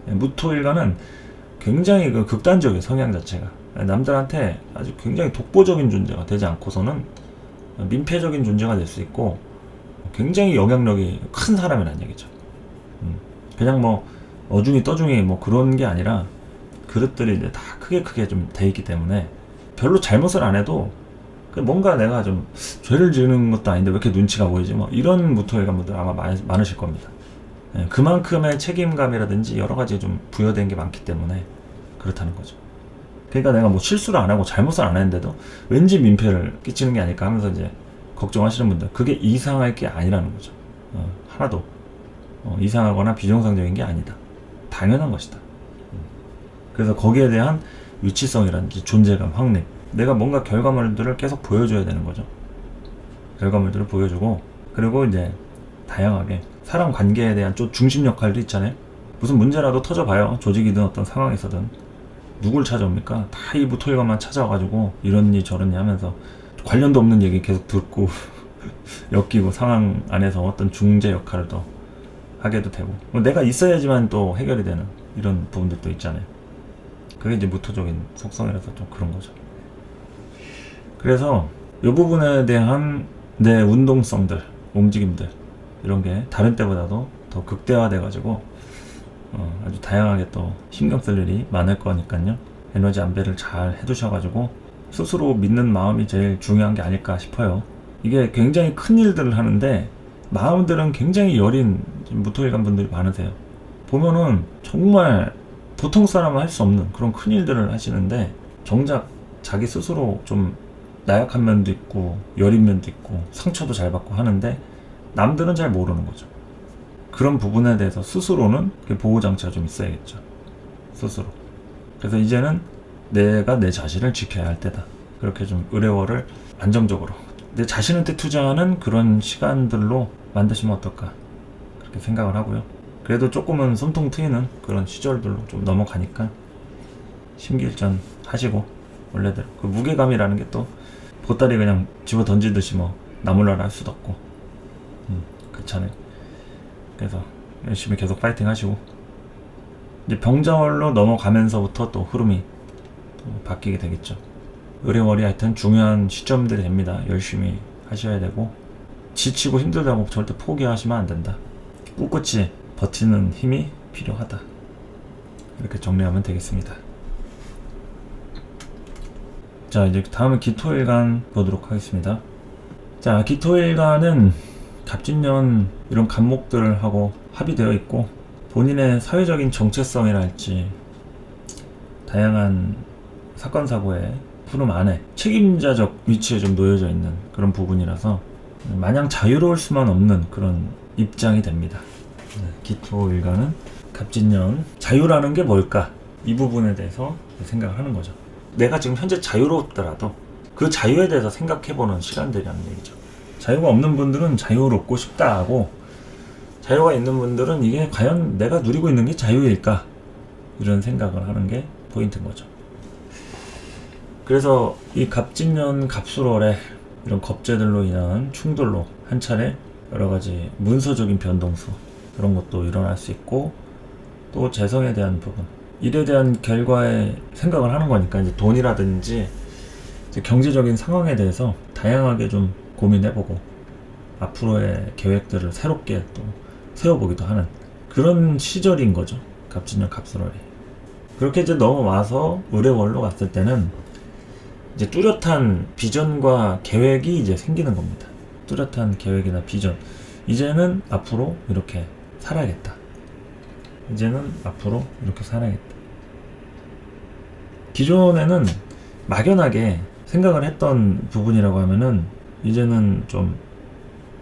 무토일간은 굉장히 그 극단적인 성향 자체가 남들한테 아주 굉장히 독보적인 존재가 되지 않고서는 민폐적인 존재가 될 수 있고, 굉장히 영향력이 큰 사람이라는 얘기죠. 그냥 뭐 어중이 떠중이 뭐 그런 게 아니라 그릇들이 이제 다 크게 좀 돼 있기 때문에 별로 잘못을 안 해도 뭔가 내가 좀 죄를 지는 것도 아닌데 왜 이렇게 눈치가 보이지, 뭐 이런 무토일간 분들 아마 많으실 겁니다. 그만큼의 책임감이라든지 여러 가지 좀 부여된 게 많기 때문에 그렇다는 거죠. 그러니까 내가 뭐 실수를 안 하고 잘못을 안 했는데도 왠지 민폐를 끼치는 게 아닐까 하면서 이제 걱정하시는 분들, 그게 이상할 게 아니라는 거죠. 하나도 이상하거나 비정상적인 게 아니다. 당연한 것이다. 그래서 거기에 대한 위치성이라든지 존재감, 확립, 내가 뭔가 결과물들을 계속 보여줘야 되는 거죠. 결과물들을 보여주고, 그리고 이제 다양하게 사람 관계에 대한 좀 중심 역할도 있잖아요. 무슨 문제라도 터져봐요. 조직이든 어떤 상황에서든 누굴 찾아옵니까? 다 이 무토일간만 찾아와가지고 이러니 저러니 하면서 관련도 없는 얘기 계속 듣고 엮이고 상황 안에서 어떤 중재 역할을 또 하게도 되고, 내가 있어야지만 또 해결이 되는 이런 부분들도 있잖아요. 그게 이제 무토적인 속성이라서 좀 그런 거죠. 그래서 이 부분에 대한 내 운동성들, 움직임들, 이런 게 다른 때보다도 더 극대화돼가지고 아주 다양하게 또 신경 쓸 일이 많을 거니까요. 에너지 안배를 잘 해두셔가지고 스스로 믿는 마음이 제일 중요한 게 아닐까 싶어요. 이게 굉장히 큰 일들을 하는데 마음들은 굉장히 여린 무토일간 분들이 많으세요. 보면은 정말 보통 사람은 할 수 없는 그런 큰 일들을 하시는데 정작 자기 스스로 좀 나약한 면도 있고 여린 면도 있고 상처도 잘 받고 하는데 남들은 잘 모르는 거죠. 그런 부분에 대해서 스스로는 보호장치가 좀 있어야겠죠. 스스로. 그래서 이제는 내가 내 자신을 지켜야 할 때다. 그렇게 좀 의뢰월을 안정적으로 내 자신한테 투자하는 그런 시간들로 만드시면 어떨까, 그렇게 생각을 하고요. 그래도 조금은 숨통 트이는 그런 시절들로 좀 넘어가니까 심기일전 하시고, 원래대로 그 무게감이라는 게 또 보따리 그냥 집어 던지듯이 뭐 나몰라라 할 수도 없고 그렇잖아요. 그래서 열심히 계속 파이팅 하시고, 이제 병자월로 넘어가면서부터 또 흐름이 또 바뀌게 되겠죠. 의뢰월이 하여튼 중요한 시점들이 됩니다. 열심히 하셔야 되고, 지치고 힘들다고 절대 포기하시면 안 된다. 꿋꿋이 버티는 힘이 필요하다. 이렇게 정리하면 되겠습니다. 자, 이제 다음은 기토일간 보도록 하겠습니다. 자, 기토일간은 갑진년 이런 간목들하고 합의되어 있고, 본인의 사회적인 정체성이랄지 다양한 사건 사고의 푸름 안에 책임자적 위치에 좀 놓여져 있는 그런 부분이라서 마냥 자유로울 수만 없는 그런 입장이 됩니다. 기토일간은 갑진년 자유라는 게 뭘까? 이 부분에 대해서 생각을 하는 거죠. 내가 지금 현재 자유롭더라도 그 자유에 대해서 생각해보는 시간들이라는 얘기죠. 자유가 없는 분들은 자유롭고 싶다 하고, 자유가 있는 분들은 이게 과연 내가 누리고 있는 게 자유일까? 이런 생각을 하는 게 포인트인 거죠. 그래서 이 갑진년 갑술월에 이런 겁재들로 인한 충돌로 한 차례 여러 가지 문서적인 변동수 그런 것도 일어날 수 있고, 또 재성에 대한 부분, 일에 대한 결과에 생각을 하는 거니까 이제 돈이라든지 이제 경제적인 상황에 대해서 다양하게 좀 고민해보고 앞으로의 계획들을 새롭게 또 세워보기도 하는 그런 시절인 거죠. 갑진년 갑술월이. 그렇게 이제 넘어와서 의뢰월로 갔을 때는 이제 뚜렷한 비전과 계획이 이제 생기는 겁니다. 뚜렷한 계획이나 비전. 이제는 앞으로 이렇게 살아야겠다. 이제는 앞으로 이렇게 살아야겠다. 기존에는 막연하게 생각을 했던 부분이라고 하면은 이제는 좀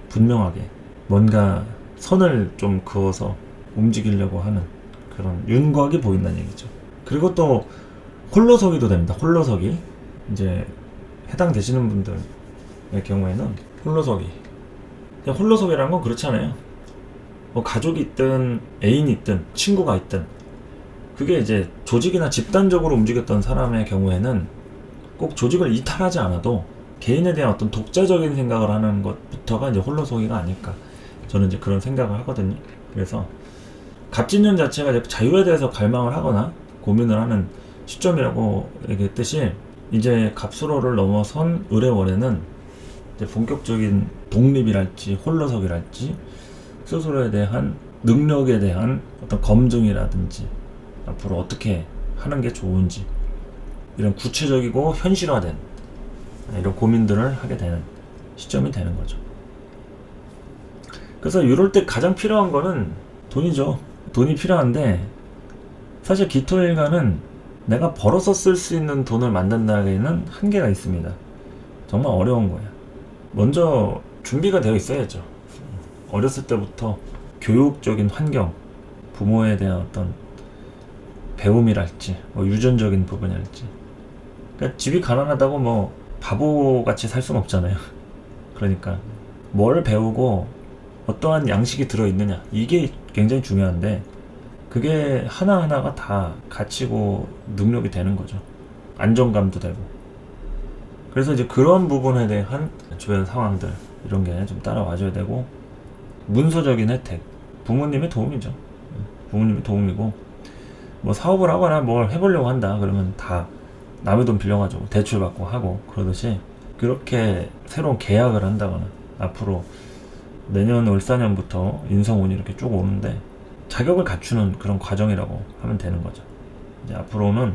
분명하게 뭔가 선을 좀 그어서 움직이려고 하는 그런 윤곽이 보인다는 얘기죠. 그리고 또 홀로서기도 됩니다. 홀로서기. 이제 해당되시는 분들의 경우에는 홀로서기. 홀로서기라는 건 그렇잖아요. 뭐 가족이 있든 애인이 있든 친구가 있든 그게 이제 조직이나 집단적으로 움직였던 사람의 경우에는 꼭 조직을 이탈하지 않아도 개인에 대한 어떤 독자적인 생각을 하는 것부터가 이제 홀로서기가 아닐까, 저는 이제 그런 생각을 하거든요. 그래서 갑진년 자체가 이제 자유에 대해서 갈망을 하거나 고민을 하는 시점이라고 얘기했듯이, 이제 갑술월을 넘어선 의뢰월에는 이제 본격적인 독립이랄지 홀로서기랄지 스스로에 대한 능력에 대한 어떤 검증이라든지 앞으로 어떻게 하는 게 좋은지 이런 구체적이고 현실화된 이런 고민들을 하게 되는 시점이 되는 거죠. 그래서 이럴 때 가장 필요한 거는 돈이죠. 돈이 필요한데, 사실 기토일간은 내가 벌어서 쓸 수 있는 돈을 만든다기에는 한계가 있습니다. 정말 어려운 거예요. 먼저 준비가 되어 있어야죠. 어렸을 때부터 교육적인 환경, 부모에 대한 어떤 배움이랄지 뭐 유전적인 부분이랄지, 그러니까 집이 가난하다고 뭐 바보같이 살 수는 없잖아요. 그러니까 뭘 배우고 어떠한 양식이 들어있느냐, 이게 굉장히 중요한데, 그게 하나하나가 다 가치고 능력이 되는 거죠. 안정감도 되고. 그래서 이제 그런 부분에 대한 주변 상황들 이런 게 좀 따라와줘야 되고, 문서적인 혜택, 부모님의 도움이죠. 부모님의 도움이고, 뭐 사업을 하거나 뭘 해보려고 한다 그러면 다 남의 돈 빌려가지고 대출받고 하고 그러듯이, 그렇게 새로운 계약을 한다거나 앞으로 내년 을사년부터 인성운이 이렇게 쭉 오는데 자격을 갖추는 그런 과정이라고 하면 되는 거죠. 이제 앞으로는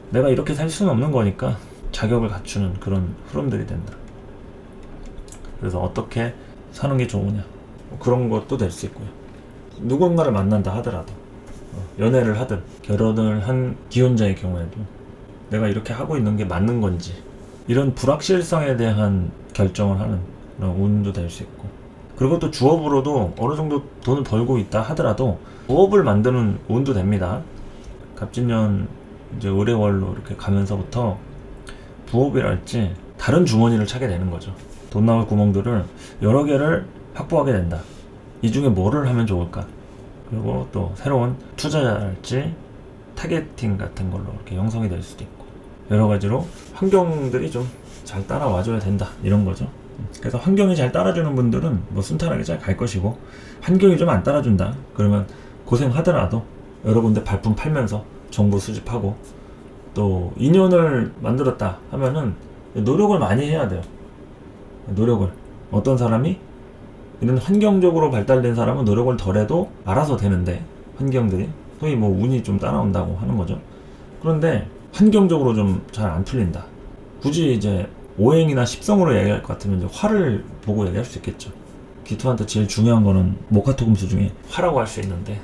내가 이렇게 살 수는 없는 거니까 자격을 갖추는 그런 흐름들이 된다. 그래서 어떻게 사는 게 좋으냐, 그런 것도 될 수 있고요. 누군가를 만난다 하더라도, 연애를 하든 결혼을 한 기혼자의 경우에도 내가 이렇게 하고 있는 게 맞는 건지, 이런 불확실성에 대한 결정을 하는 그런 운도 될 수 있고, 그리고 또 주업으로도 어느 정도 돈을 벌고 있다 하더라도 부업을 만드는 운도 됩니다. 갑진년 이제 의뢰월로 이렇게 가면서부터 부업이랄지 다른 주머니를 차게 되는 거죠. 돈 나올 구멍들을 여러 개를 확보하게 된다. 이 중에 뭐를 하면 좋을까? 그리고 또 새로운 투자랄지 타겟팅 같은 걸로 이렇게 형성이 될 수도 있고, 여러 가지로 환경들이 좀 잘 따라와줘야 된다, 이런 거죠. 그래서 환경이 잘 따라주는 분들은 뭐 순탄하게 잘 갈 것이고, 환경이 좀 안 따라준다 그러면 고생하더라도 여러 군데 발품 팔면서 정보 수집하고, 또 인연을 만들었다 하면은 노력을 많이 해야 돼요. 노력을. 어떤 사람이 이런 환경적으로 발달된 사람은 노력을 덜해도 알아서 되는데, 환경들이 소위 뭐 운이 좀 따라온다고 하는 거죠. 그런데 환경적으로 좀 잘 안 풀린다. 굳이 이제 오행이나 십성으로 얘기할 것 같으면 이제 화를 보고 얘기할 수 있겠죠. 기토한테 제일 중요한 거는 목화토금수 중에 화라고 할 수 있는데,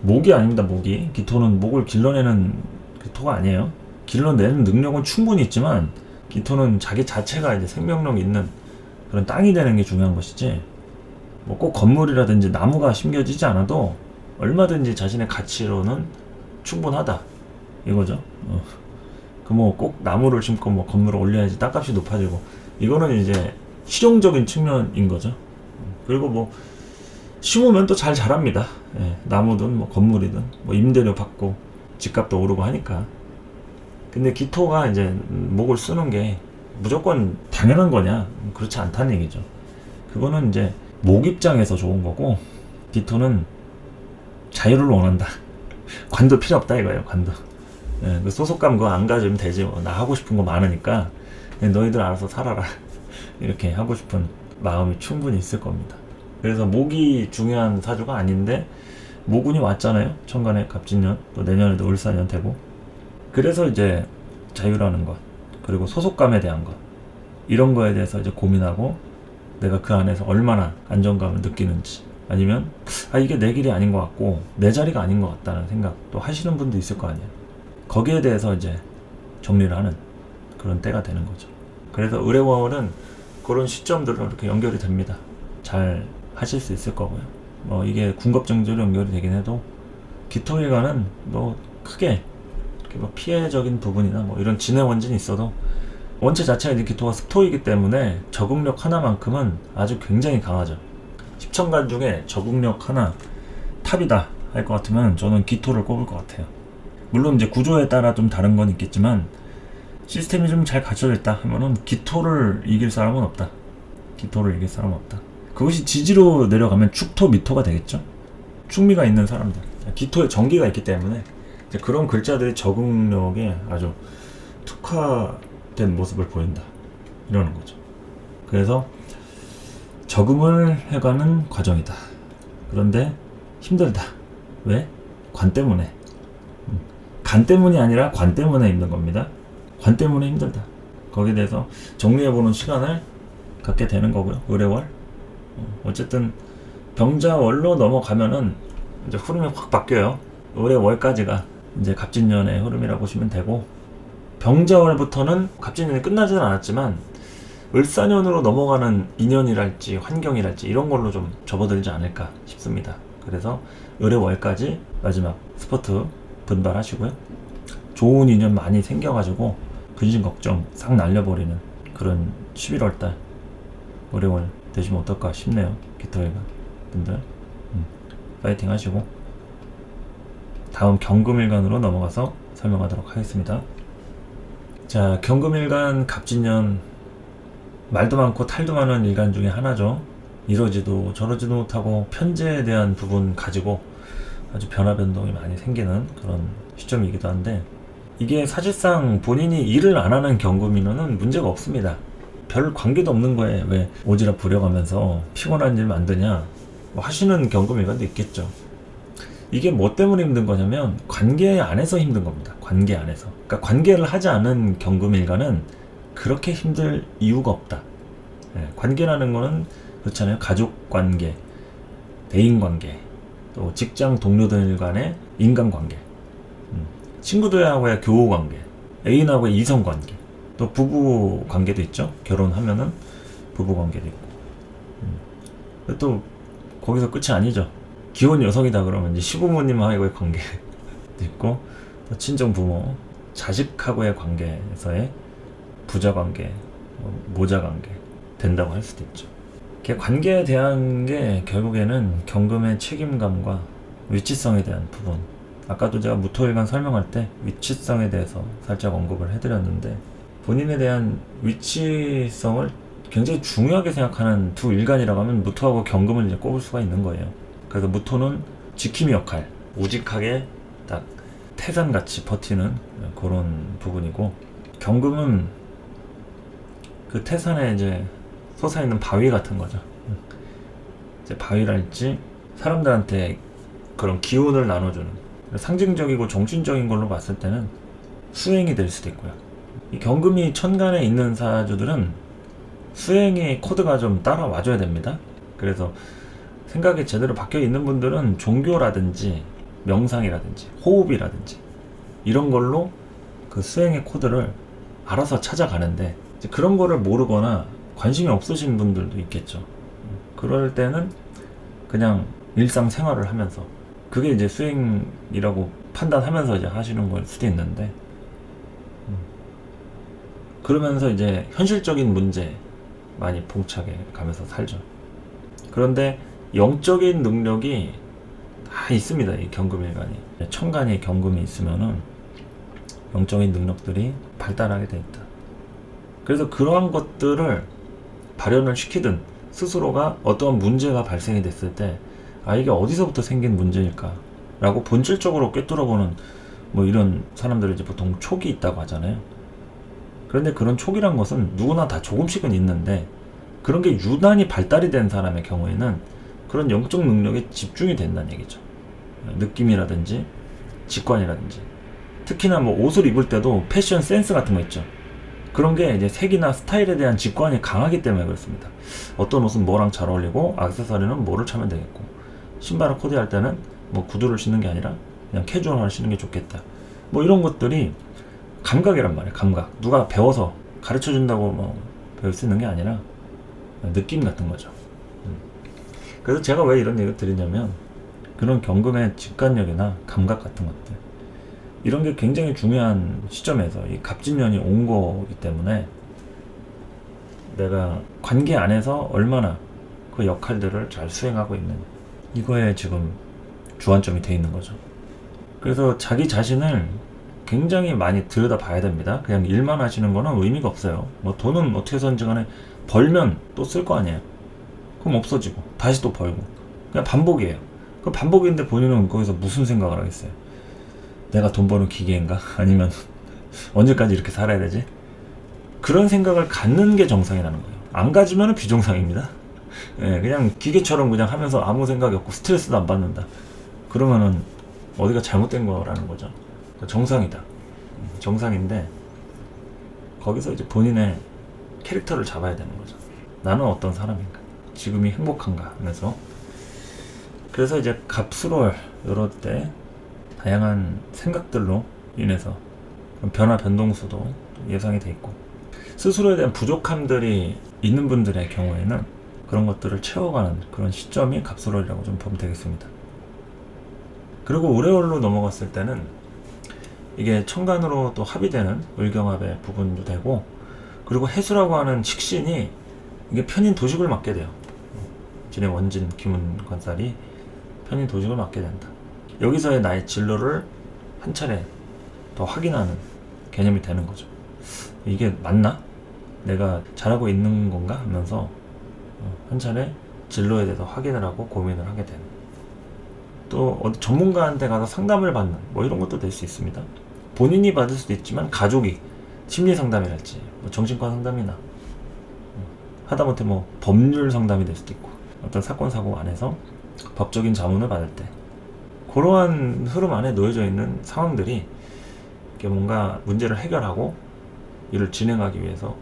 목이 아닙니다. 목이. 기토는 목을 길러내는 기토가 아니에요. 길러내는 능력은 충분히 있지만 기토는 자기 자체가 이제 생명력 있는 그런 땅이 되는 게 중요한 것이지, 뭐 꼭 건물이라든지 나무가 심겨지지 않아도 얼마든지 자신의 가치로는 충분하다 이거죠. 그 뭐 꼭 나무를 심고 뭐 건물을 올려야지 땅값이 높아지고, 이거는 이제 실용적인 측면인 거죠. 그리고 뭐 심으면 또 잘 자랍니다. 예, 나무든 뭐 건물이든 뭐 임대료 받고 집값도 오르고 하니까. 근데 기토가 이제 목을 쓰는 게 무조건 당연한 거냐? 그렇지 않다는 얘기죠. 그거는 이제 목 입장에서 좋은 거고, 기토는 자유를 원한다. 관도 필요 없다 이거예요. 관도. 예, 그 소속감 그거 안 가지면 되지 뭐. 나 하고 싶은 거 많으니까 너희들 알아서 살아라. 이렇게 하고 싶은 마음이 충분히 있을 겁니다. 그래서 목이 중요한 사주가 아닌데 모군이 왔잖아요. 천간에 갑진년, 또 내년에도 을사년 되고. 그래서 이제 자유라는 것, 그리고 소속감에 대한 것, 이런 거에 대해서 이제 고민하고, 내가 그 안에서 얼마나 안정감을 느끼는지, 아니면 이게 내 길이 아닌 것 같고 내 자리가 아닌 것 같다는 생각 또 하시는 분도 있을 거 아니에요. 거기에 대해서 이제 정리를 하는 그런 때가 되는 거죠. 그래서 의뢰월은 그런 시점들로 이렇게 연결이 됩니다. 잘 하실 수 있을 거고요. 뭐 이게 군겁정제로 연결이 되긴 해도 기토일간은 뭐 크게 뭐 피해적인 부분이나 뭐 이런 진해 원진이 있어도 원체 자체가 이제 기토가 습토이기 때문에 적응력 하나만큼은 아주 굉장히 강하죠. 10천간 중에 적응력 하나 탑이다 할 것 같으면 저는 기토를 꼽을 것 같아요. 물론 이제 구조에 따라 좀 다른 건 있겠지만 시스템이 좀 잘 갖춰져 있다 하면은 기토를 이길 사람은 없다. 기토를 이길 사람은 없다. 그것이 지지로 내려가면 축토 미토가 되겠죠. 축미가 있는 사람들, 기토에 정기가 있기 때문에 이제 그런 글자들이 적응력에 아주 특화된 모습을 보인다 이러는 거죠. 그래서 적응을 해가는 과정이다. 그런데 힘들다. 왜? 관 때문에. 간 때문이 아니라 관 때문에 힘든 겁니다. 관 때문에 힘들다. 거기에 대해서 정리해보는 시간을 갖게 되는 거고요. 의뢰월. 어쨌든 병자월로 넘어가면은 이제 흐름이 확 바뀌어요. 의뢰월까지가 이제 갑진년의 흐름이라고 보시면 되고, 병자월부터는 갑진년이 끝나지는 않았지만 을사년으로 넘어가는 인연이랄지 환경이랄지 이런 걸로 좀 접어들지 않을까 싶습니다. 그래서 의뢰월까지 마지막 스포트 분발하시고요. 좋은 인연 많이 생겨가지고 근심 걱정 싹 날려버리는 그런 11월달 의뢰월 되시면 어떨까 싶네요. 기토일간 분들 파이팅 하시고, 다음 경금일간으로 넘어가서 설명하도록 하겠습니다. 자, 경금일간 갑진년, 말도 많고 탈도 많은 일간 중에 하나죠. 이러지도 저러지도 못하고 편재에 대한 부분 가지고 아주 변화 변동이 많이 생기는 그런 시점이기도 한데, 이게 사실상 본인이 일을 안 하는 경금인은 문제가 없습니다. 별 관계도 없는 거에 왜 오지랖 부려가면서 피곤한 일 만드냐 뭐 하시는 경금일간도 있겠죠. 이게 뭐 때문에 힘든 거냐면 관계 안에서 힘든 겁니다. 관계 안에서. 그러니까 관계를 하지 않은 경금일간은 그렇게 힘들 이유가 없다. 관계라는 거는 그렇잖아요. 가족 관계, 대인 관계, 또 직장 동료들 간의 인간 관계, 친구들하고의 교우 관계, 애인하고의 이성 관계, 또 부부 관계도 있죠. 결혼하면은 부부 관계도 있고. 또 거기서 끝이 아니죠. 기혼 여성이다 그러면 이제 시부모님하고의 관계도 있고, 또 친정 부모, 자식하고의 관계에서의 부자 관계, 모자 관계 된다고 할 수도 있죠. 관계에 대한 게 결국에는 경금의 책임감과 위치성에 대한 부분. 아까도 제가 무토일간 설명할 때 위치성에 대해서 살짝 언급을 해드렸는데, 본인에 대한 위치성을 굉장히 중요하게 생각하는 두 일간이라고 하면 무토하고 경금을 이제 꼽을 수가 있는 거예요. 그래서 무토는 지킴이 역할, 우직하게 딱 태산같이 버티는 그런 부분이고, 경금은 그 태산에 이제 솟아있는 바위 같은 거죠. 이제 바위랄지 사람들한테 그런 기운을 나눠주는, 상징적이고 정신적인 걸로 봤을 때는 수행이 될 수도 있고요. 이 경금이 천간에 있는 사주들은 수행의 코드가 좀 따라와줘야 됩니다. 그래서 생각이 제대로 박혀 있는 분들은 종교라든지 명상이라든지 호흡이라든지 이런 걸로 그 수행의 코드를 알아서 찾아가는데, 이제 그런 거를 모르거나 관심이 없으신 분들도 있겠죠. 그럴 때는 그냥 일상생활을 하면서, 그게 이제 수행이라고 판단하면서 이제 하시는 걸 수도 있는데, 그러면서 이제 현실적인 문제 많이 봉착해 가면서 살죠. 그런데 영적인 능력이 다 있습니다. 이 경금일간이. 천간에 경금이 있으면은 영적인 능력들이 발달하게 돼 있다. 그래서 그러한 것들을 발현을 시키든, 스스로가 어떠한 문제가 발생이 됐을 때, 아, 이게 어디서부터 생긴 문제일까? 라고 본질적으로 꿰뚫어보는, 뭐 이런 사람들이 이제 보통 촉이 있다고 하잖아요. 그런데 그런 촉이란 것은 누구나 다 조금씩은 있는데, 그런 게 유난히 발달이 된 사람의 경우에는 그런 영적 능력에 집중이 된다는 얘기죠. 느낌이라든지 직관이라든지, 특히나 뭐 옷을 입을 때도 패션 센스 같은 거 있죠. 그런 게 이제 색이나 스타일에 대한 직관이 강하기 때문에 그렇습니다. 어떤 옷은 뭐랑 잘 어울리고, 액세서리는 뭐를 차면 되겠고, 신발을 코디할 때는 뭐 구두를 신는 게 아니라 그냥 캐주얼을 신는 게 좋겠다. 뭐 이런 것들이 감각이란 말이에요. 감각. 누가 배워서 가르쳐 준다고 뭐 배울 수 있는 게 아니라 느낌 같은 거죠. 그래서 제가 왜 이런 얘기를 드리냐면, 그런 경금의 직관력이나 감각 같은 것들, 이런 게 굉장히 중요한 시점에서 이 갑진년이 온 거기 때문에, 내가 관계 안에서 얼마나 그 역할들을 잘 수행하고 있는, 이거에 지금 주안점이 돼 있는 거죠. 그래서 자기 자신을 굉장히 많이 들여다 봐야 됩니다. 그냥 일만 하시는 거는 의미가 없어요. 뭐 돈은 어떻게 해서든지 간에 벌면 또 쓸 거 아니에요. 그럼 없어지고 다시 또 벌고, 그냥 반복이에요. 그 반복인데 본인은 거기서 무슨 생각을 하겠어요? 내가 돈 버는 기계인가? 아니면 언제까지 이렇게 살아야 되지? 그런 생각을 갖는 게 정상이라는 거예요. 안 가지면 비정상입니다. 예, 그냥 기계처럼 그냥 하면서 아무 생각이 없고 스트레스도 안 받는다. 그러면은 어디가 잘못된 거라는 거죠. 정상이다. 정상인데, 거기서 이제 본인의 캐릭터를 잡아야 되는 거죠. 나는 어떤 사람인가? 지금이 행복한가? 하면서. 그래서 이제 갑수월 이럴 때 다양한 생각들로 인해서 변화 변동수도 예상이 돼 있고, 스스로에 대한 부족함들이 있는 분들의 경우에는 그런 것들을 채워가는 그런 시점이 갑수월이라고 좀 보면 되겠습니다. 그리고 을해월로 넘어갔을 때는 이게 천간으로 또 합의되는 을경합의 부분도 되고, 그리고 해수라고 하는 식신이 이게 편인 도식을 맡게 돼요. 진의 원진 기문관살이 편인 도식을 맡게 된다. 여기서의 나의 진로를 한 차례 더 확인하는 개념이 되는 거죠. 이게 맞나? 내가 잘하고 있는 건가? 하면서 한 차례 진로에 대해서 확인을 하고 고민을 하게 되는, 또 어디 전문가한테 가서 상담을 받는, 뭐 이런 것도 될 수 있습니다. 본인이 받을 수도 있지만 가족이 심리 상담이랄지, 뭐 정신과 상담이나 하다못해 뭐 법률 상담이 될 수도 있고, 어떤 사건 사고 안에서 법적인 자문을 받을 때, 그러한 흐름 안에 놓여져 있는 상황들이 이렇게 뭔가 문제를 해결하고 일을 진행하기 위해서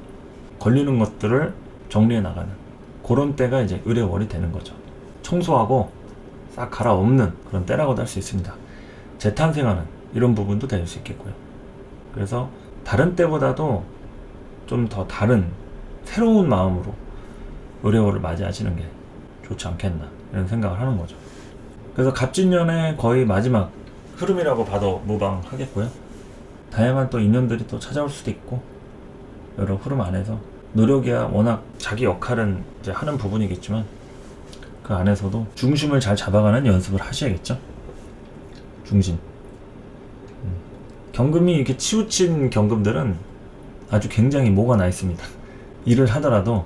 걸리는 것들을 정리해 나가는 그런 때가 이제 을해월이 되는 거죠. 청소하고 싹 갈아엎는 그런 때라고도 할 수 있습니다. 재탄생하는 이런 부분도 될 수 있겠고요. 그래서 다른 때보다도 좀 더 다른 새로운 마음으로 을해월을 맞이하시는 게 좋지 않겠나, 이런 생각을 하는 거죠. 그래서 갑진년의 거의 마지막 흐름이라고 봐도 무방하겠고요. 다양한 또 인연들이 또 찾아올 수도 있고, 여러 흐름 안에서 노력이야 워낙 자기 역할은 이제 하는 부분이겠지만, 그 안에서도 중심을 잘 잡아가는 연습을 하셔야겠죠. 중심. 경금이 이렇게 치우친 경금들은 아주 굉장히 모가 나 있습니다. 일을 하더라도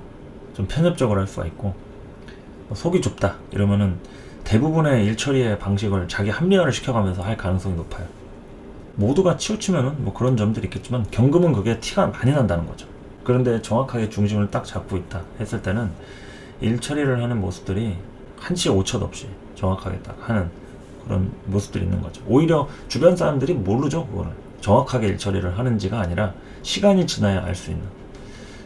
좀 편협적으로 할 수가 있고, 속이 좁다 이러면은 대부분의 일 처리의 방식을 자기 합리화를 시켜가면서 할 가능성이 높아요. 모두가 치우치면은 뭐 그런 점들이 있겠지만, 경금은 그게 티가 많이 난다는 거죠. 그런데 정확하게 중심을 딱 잡고 있다 했을 때는 일 처리를 하는 모습들이 한치 오차 없이 정확하게 딱 하는 그런 모습들이 있는 거죠. 오히려 주변 사람들이 모르죠. 그거를 정확하게 일 처리를 하는지가 아니라 시간이 지나야 알 수 있는.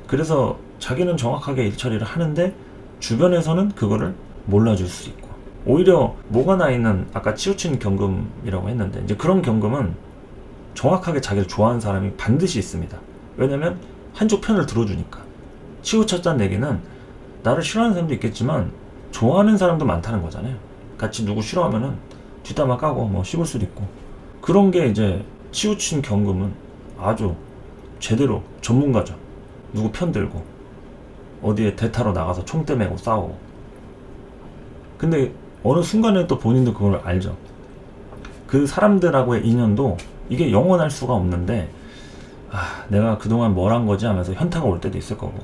그래서 자기는 정확하게 일 처리를 하는데 주변에서는 그거를 몰라줄 수 있고, 오히려 뭐가 나 있는 아까 치우친 경금이라고 했는데, 이제 그런 경금은 정확하게 자기를 좋아하는 사람이 반드시 있습니다. 왜냐면 한쪽 편을 들어주니까. 치우쳤다는 얘기는 나를 싫어하는 사람도 있겠지만 좋아하는 사람도 많다는 거잖아요. 같이 누구 싫어하면은 뒷담화 까고 뭐 씹을 수도 있고. 그런 게 이제 치우친 경금은 아주 제대로 전문가죠. 누구 편 들고 어디에 대타로 나가서 총대 메고 싸우고. 근데 어느 순간에 또 본인도 그걸 알죠. 그 사람들하고의 인연도 이게 영원할 수가 없는데, 내가 그동안 뭘 한 거지 하면서 현타가 올 때도 있을 거고.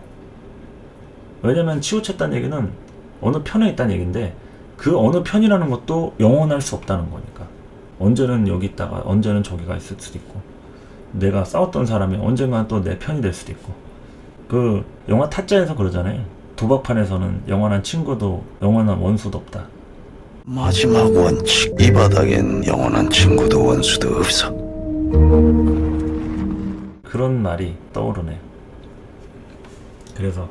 왜냐면 치우쳤다는 얘기는 어느 편에 있다는 얘기인데, 그 어느 편이라는 것도 영원할 수 없다는 거니까. 언제는 여기 있다가 언제는 저기가 있을 수도 있고, 내가 싸웠던 사람이 언젠가 또 내 편이 될 수도 있고. 그 영화 타짜에서 그러잖아요. 도박판에서는 영원한 친구도 영원한 원수도 없다. 마지막 원칙, 이 바닥엔 영원한 친구도 원수도 없어. 그런 말이 떠오르네요. 그래서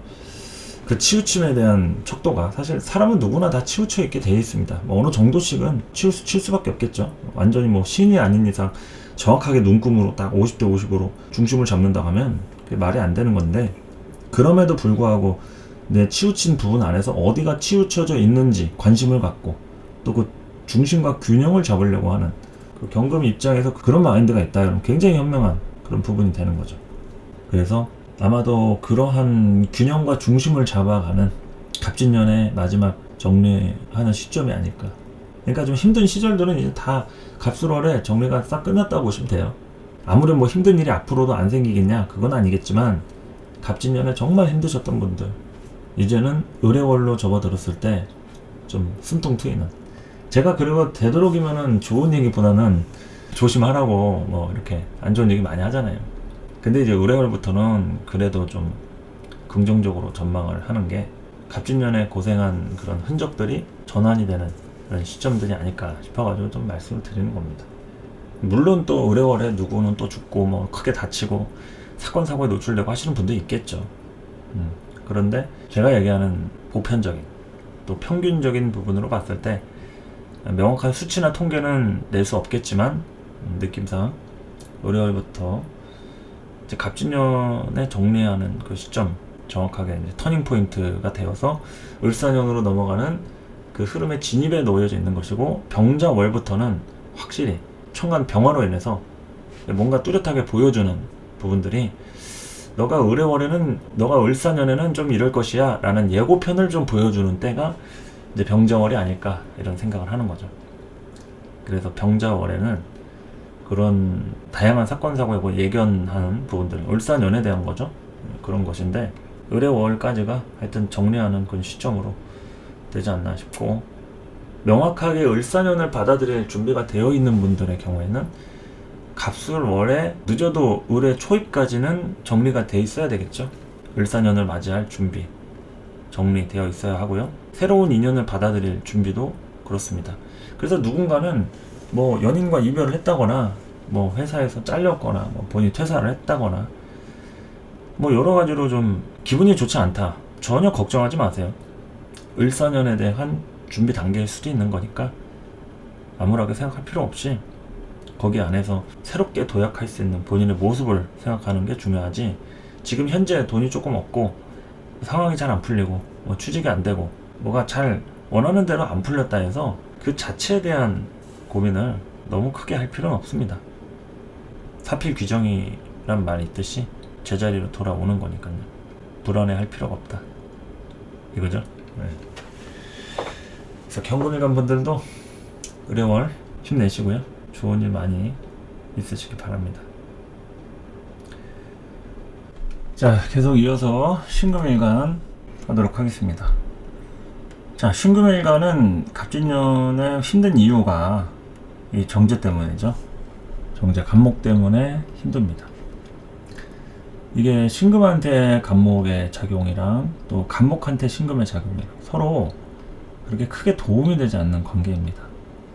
그 치우침에 대한 척도가, 사실 사람은 누구나 다 치우쳐 있게 되어 있습니다. 뭐 어느 정도씩은 칠 수밖에 없겠죠. 완전히 뭐 신이 아닌 이상 정확하게 눈금으로 딱 50대 50으로 중심을 잡는다 하면 그게 말이 안 되는 건데, 그럼에도 불구하고 내 치우친 부분 안에서 어디가 치우쳐져 있는지 관심을 갖고 또 그 중심과 균형을 잡으려고 하는 그 경금 입장에서 그런 마인드가 있다 그러면 굉장히 현명한 그런 부분이 되는 거죠. 그래서 아마도 그러한 균형과 중심을 잡아가는 갑진년의 마지막 정리하는 시점이 아닐까. 그러니까 좀 힘든 시절들은 이제 다 갑술월에 정리가 싹 끝났다고 보시면 돼요. 아무리 뭐 힘든 일이 앞으로도 안 생기겠냐, 그건 아니겠지만 갑진년에 정말 힘드셨던 분들 이제는 의뢰월로 접어들었을 때 좀 숨통 트이는. 제가 그리고 되도록이면은 좋은 얘기보다는 조심하라고 뭐 이렇게 안 좋은 얘기 많이 하잖아요. 근데 이제 의뢰월부터는 그래도 좀 긍정적으로 전망을 하는 게 갑진년에 고생한 그런 흔적들이 전환이 되는 그런 시점들이 아닐까 싶어가지고 좀 말씀을 드리는 겁니다. 물론 또 의뢰월에 누구는 또 죽고 뭐 크게 다치고 사건 사고에 노출되고 하시는 분도 있겠죠. 그런데 제가 얘기하는 보편적인 또 평균적인 부분으로 봤을 때 명확한 수치나 통계는 낼 수 없겠지만 느낌상 의뢰월부터 이제 갑진년에 정리하는 그 시점, 정확하게 이제 터닝 포인트가 되어서 을사년으로 넘어가는 그 흐름의 진입에 놓여져 있는 것이고, 병자월부터는 확실히 천간 병화로 인해서 뭔가 뚜렷하게 보여주는 부분들이, 너가 의뢰월에는, 너가 을사년에는 좀 이럴 것이야 라는 예고편을 좀 보여주는 때가 이제 병자월이 아닐까 이런 생각을 하는 거죠. 그래서 병자월에는 그런 다양한 사건 사고에 뭐 예견하는 부분들, 을사년에 대한 거죠. 그런 것인데 의뢰월까지가 하여튼 정리하는 그런 시점으로 되지 않나 싶고, 명확하게 을사년을 받아들일 준비가 되어 있는 분들의 경우에는 갑술월에 늦어도 의뢰 초입까지는 정리가 돼 있어야 되겠죠. 을사년을 맞이할 준비 정리되어 있어야 하고요. 새로운 인연을 받아들일 준비도 그렇습니다. 그래서 누군가는 뭐 연인과 이별을 했다거나 뭐 회사에서 잘렸거나 뭐 본인이 퇴사를 했다거나 뭐 여러 가지로 좀 기분이 좋지 않다, 전혀 걱정하지 마세요. 을사년에 대한 준비 단계일 수도 있는 거니까 암울하게 생각할 필요 없이 거기 안에서 새롭게 도약할 수 있는 본인의 모습을 생각하는 게 중요하지, 지금 현재 돈이 조금 없고 상황이 잘 안 풀리고 뭐 취직이 안 되고 뭐가 잘 원하는 대로 안 풀렸다 해서 그 자체에 대한 고민을 너무 크게 할 필요는 없습니다. 사필귀정이란 말이 있듯이 제자리로 돌아오는 거니까요. 불안해할 필요가 없다 이거죠. 네. 그래서 경금일간 분들도 의뢰월 힘내시고요. 좋은 일 많이 있으시기 바랍니다. 자, 계속 이어서 신금일간 하도록 하겠습니다. 자, 신금일간은 갑진년의 힘든 이유가 이 정제 때문이죠. 정제, 간목 때문에 힘듭니다. 이게 신금한테 간목의 작용이랑 또 간목한테 신금의 작용이랑 서로 그렇게 크게 도움이 되지 않는 관계입니다.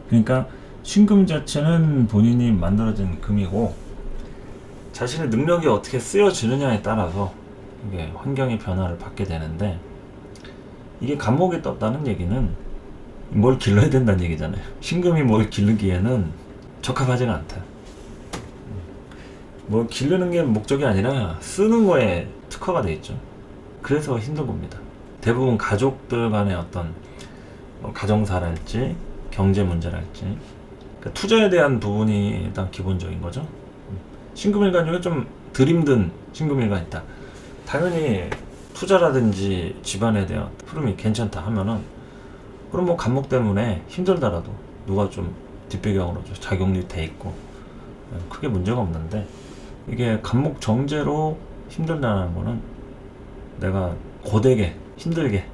그러니까 신금 자체는 본인이 만들어진 금이고 자신의 능력이 어떻게 쓰여지느냐에 따라서 이게 환경의 변화를 받게 되는데, 이게 간목이 떴다는 얘기는 뭘 길러야 된다는 얘기잖아요. 신금이 뭘 기르기에는 적합하지가 않다. 뭐 기르는 게 목적이 아니라 쓰는 거에 특화가 돼 있죠. 그래서 힘든 겁니다. 대부분 가족들 간의 어떤 가정사랄지 경제 문제랄지 그러니까 투자에 대한 부분이 일단 기본적인 거죠. 신금일간 중에 좀 덜 힘든 신금일간 있다. 당연히 투자라든지 집안에 대한 흐름이 괜찮다 하면은 그럼 뭐 간목 때문에 힘들더라도 누가 좀 뒷배경으로 좀 작용이 돼 있고 크게 문제가 없는데 이게 간목 정제로 힘들다는 거는 내가 고되게 힘들게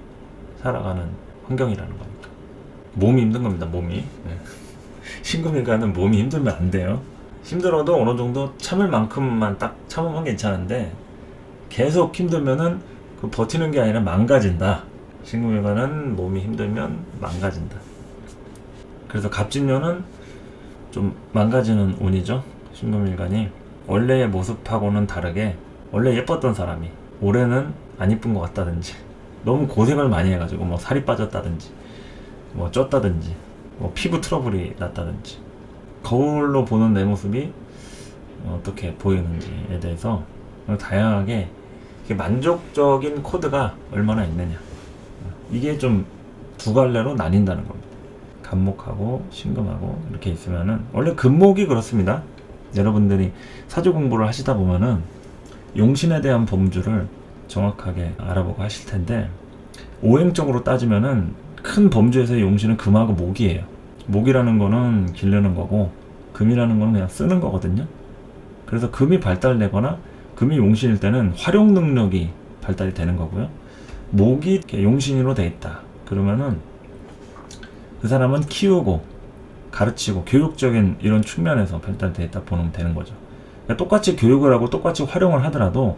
살아가는 환경이라는 겁니다. 몸이 힘든 겁니다. 몸이. 신금일간은 몸이 힘들면 안 돼요. 힘들어도 어느 정도 참을 만큼만 딱 참으면 괜찮은데 계속 힘들면은 그 버티는 게 아니라 망가진다. 신금일간은 몸이 힘들면 망가진다. 그래서 갑진년은 좀 망가지는 운이죠. 신금일간이 원래의 모습하고는 다르게 원래 예뻤던 사람이 올해는 안 이쁜 것 같다든지 너무 고생을 많이 해가지고 뭐 살이 빠졌다든지 뭐 쪘다든지 뭐 피부 트러블이 났다든지 거울로 보는 내 모습이 어떻게 보이는지에 대해서 다양하게 만족적인 코드가 얼마나 있느냐 이게 좀 두 갈래로 나뉜다는 겁니다. 간목하고 신금하고 이렇게 있으면은 원래 금목이 그렇습니다. 여러분들이 사주 공부를 하시다 보면은 용신에 대한 범주를 정확하게 알아보고 하실 텐데 오행적으로 따지면은 큰 범주에서 용신은 금하고 목이에요. 목이라는 거는 기르는 거고 금이라는 거는 그냥 쓰는 거거든요. 그래서 금이 발달되거나 금이 용신일 때는 활용 능력이 발달이 되는 거고요. 목이 용신으로 돼 있다. 그러면은 그 사람은 키우고 가르치고 교육적인 이런 측면에서 발달돼 있다 보면 되는 거죠. 그러니까 똑같이 교육을 하고 똑같이 활용을 하더라도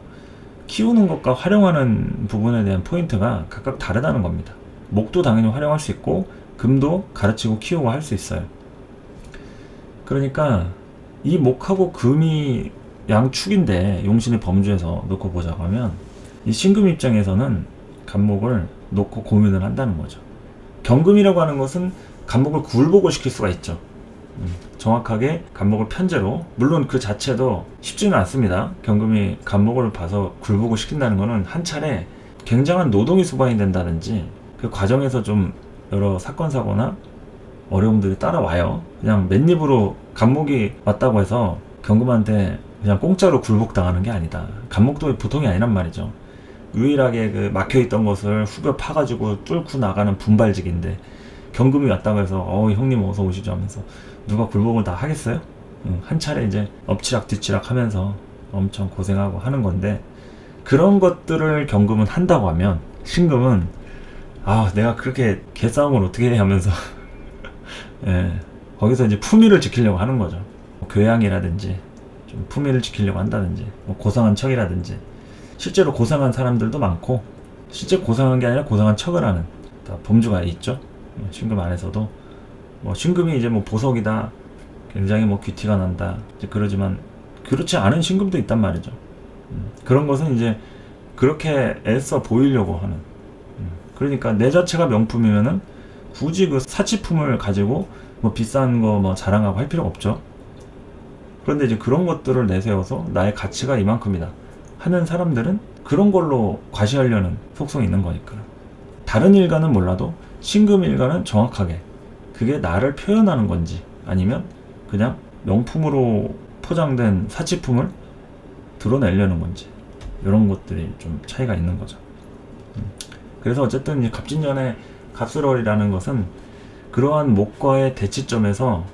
키우는 것과 활용하는 부분에 대한 포인트가 각각 다르다는 겁니다. 목도 당연히 활용할 수 있고 금도 가르치고 키우고 할 수 있어요. 그러니까 이 목하고 금이 양축인데 용신의 범주에서 놓고 보자고 하면 이 신금 입장에서는 간목을 놓고 고민을 한다는 거죠. 경금이라고 하는 것은 간목을 굴복을 시킬 수가 있죠. 정확하게 간목을 편제로 물론 그 자체도 쉽지는 않습니다. 경금이 간목을 봐서 굴복을 시킨다는 것은 한 차례 굉장한 노동이 수반이 된다든지 그 과정에서 좀 여러 사건 사고나 어려움들이 따라와요. 그냥 맨입으로 간목이 왔다고 해서 경금한테 그냥 공짜로 굴복당하는 게 아니다. 간목도 보통이 아니란 말이죠. 유일하게 그 막혀있던 것을 후벼 파가지고 뚫고 나가는 분발직인데 경금이 왔다고 해서 형님 어서 오시죠 하면서 누가 굴복을 다 하겠어요? 한 차례 이제 엎치락 뒤치락 하면서 엄청 고생하고 하는 건데 그런 것들을 경금은 한다고 하면 신금은 내가 그렇게 개싸움을 어떻게 해 하면서 예, 거기서 이제 품위를 지키려고 하는 거죠. 뭐 교양이라든지 좀 품위를 지키려고 한다든지 뭐 고상한 척이라든지 실제로 고상한 사람들도 많고 실제 고상한 게 아니라 고상한 척을 하는 다 범주가 있죠. 신금 안에서도 뭐 신금이 이제 뭐 보석이다 굉장히 뭐 귀티가 난다 이제 그러지만 그렇지 않은 신금도 있단 말이죠. 그런 것은 이제 그렇게 애써 보이려고 하는 그러니까 내 자체가 명품이면은 굳이 그 사치품을 가지고 뭐 비싼 거 뭐 자랑하고 할 필요가 없죠. 그런데 이제 그런 것들을 내세워서 나의 가치가 이만큼이다 하는 사람들은 그런 걸로 과시하려는 속성이 있는 거니까. 다른 일가는 몰라도 신금 일가는 정확하게 그게 나를 표현하는 건지 아니면 그냥 명품으로 포장된 사치품을 드러내려는 건지 이런 것들이 좀 차이가 있는 거죠. 그래서 어쨌든 이 갑진년의 갑술월이라는 것은 그러한 목과의 대치점에서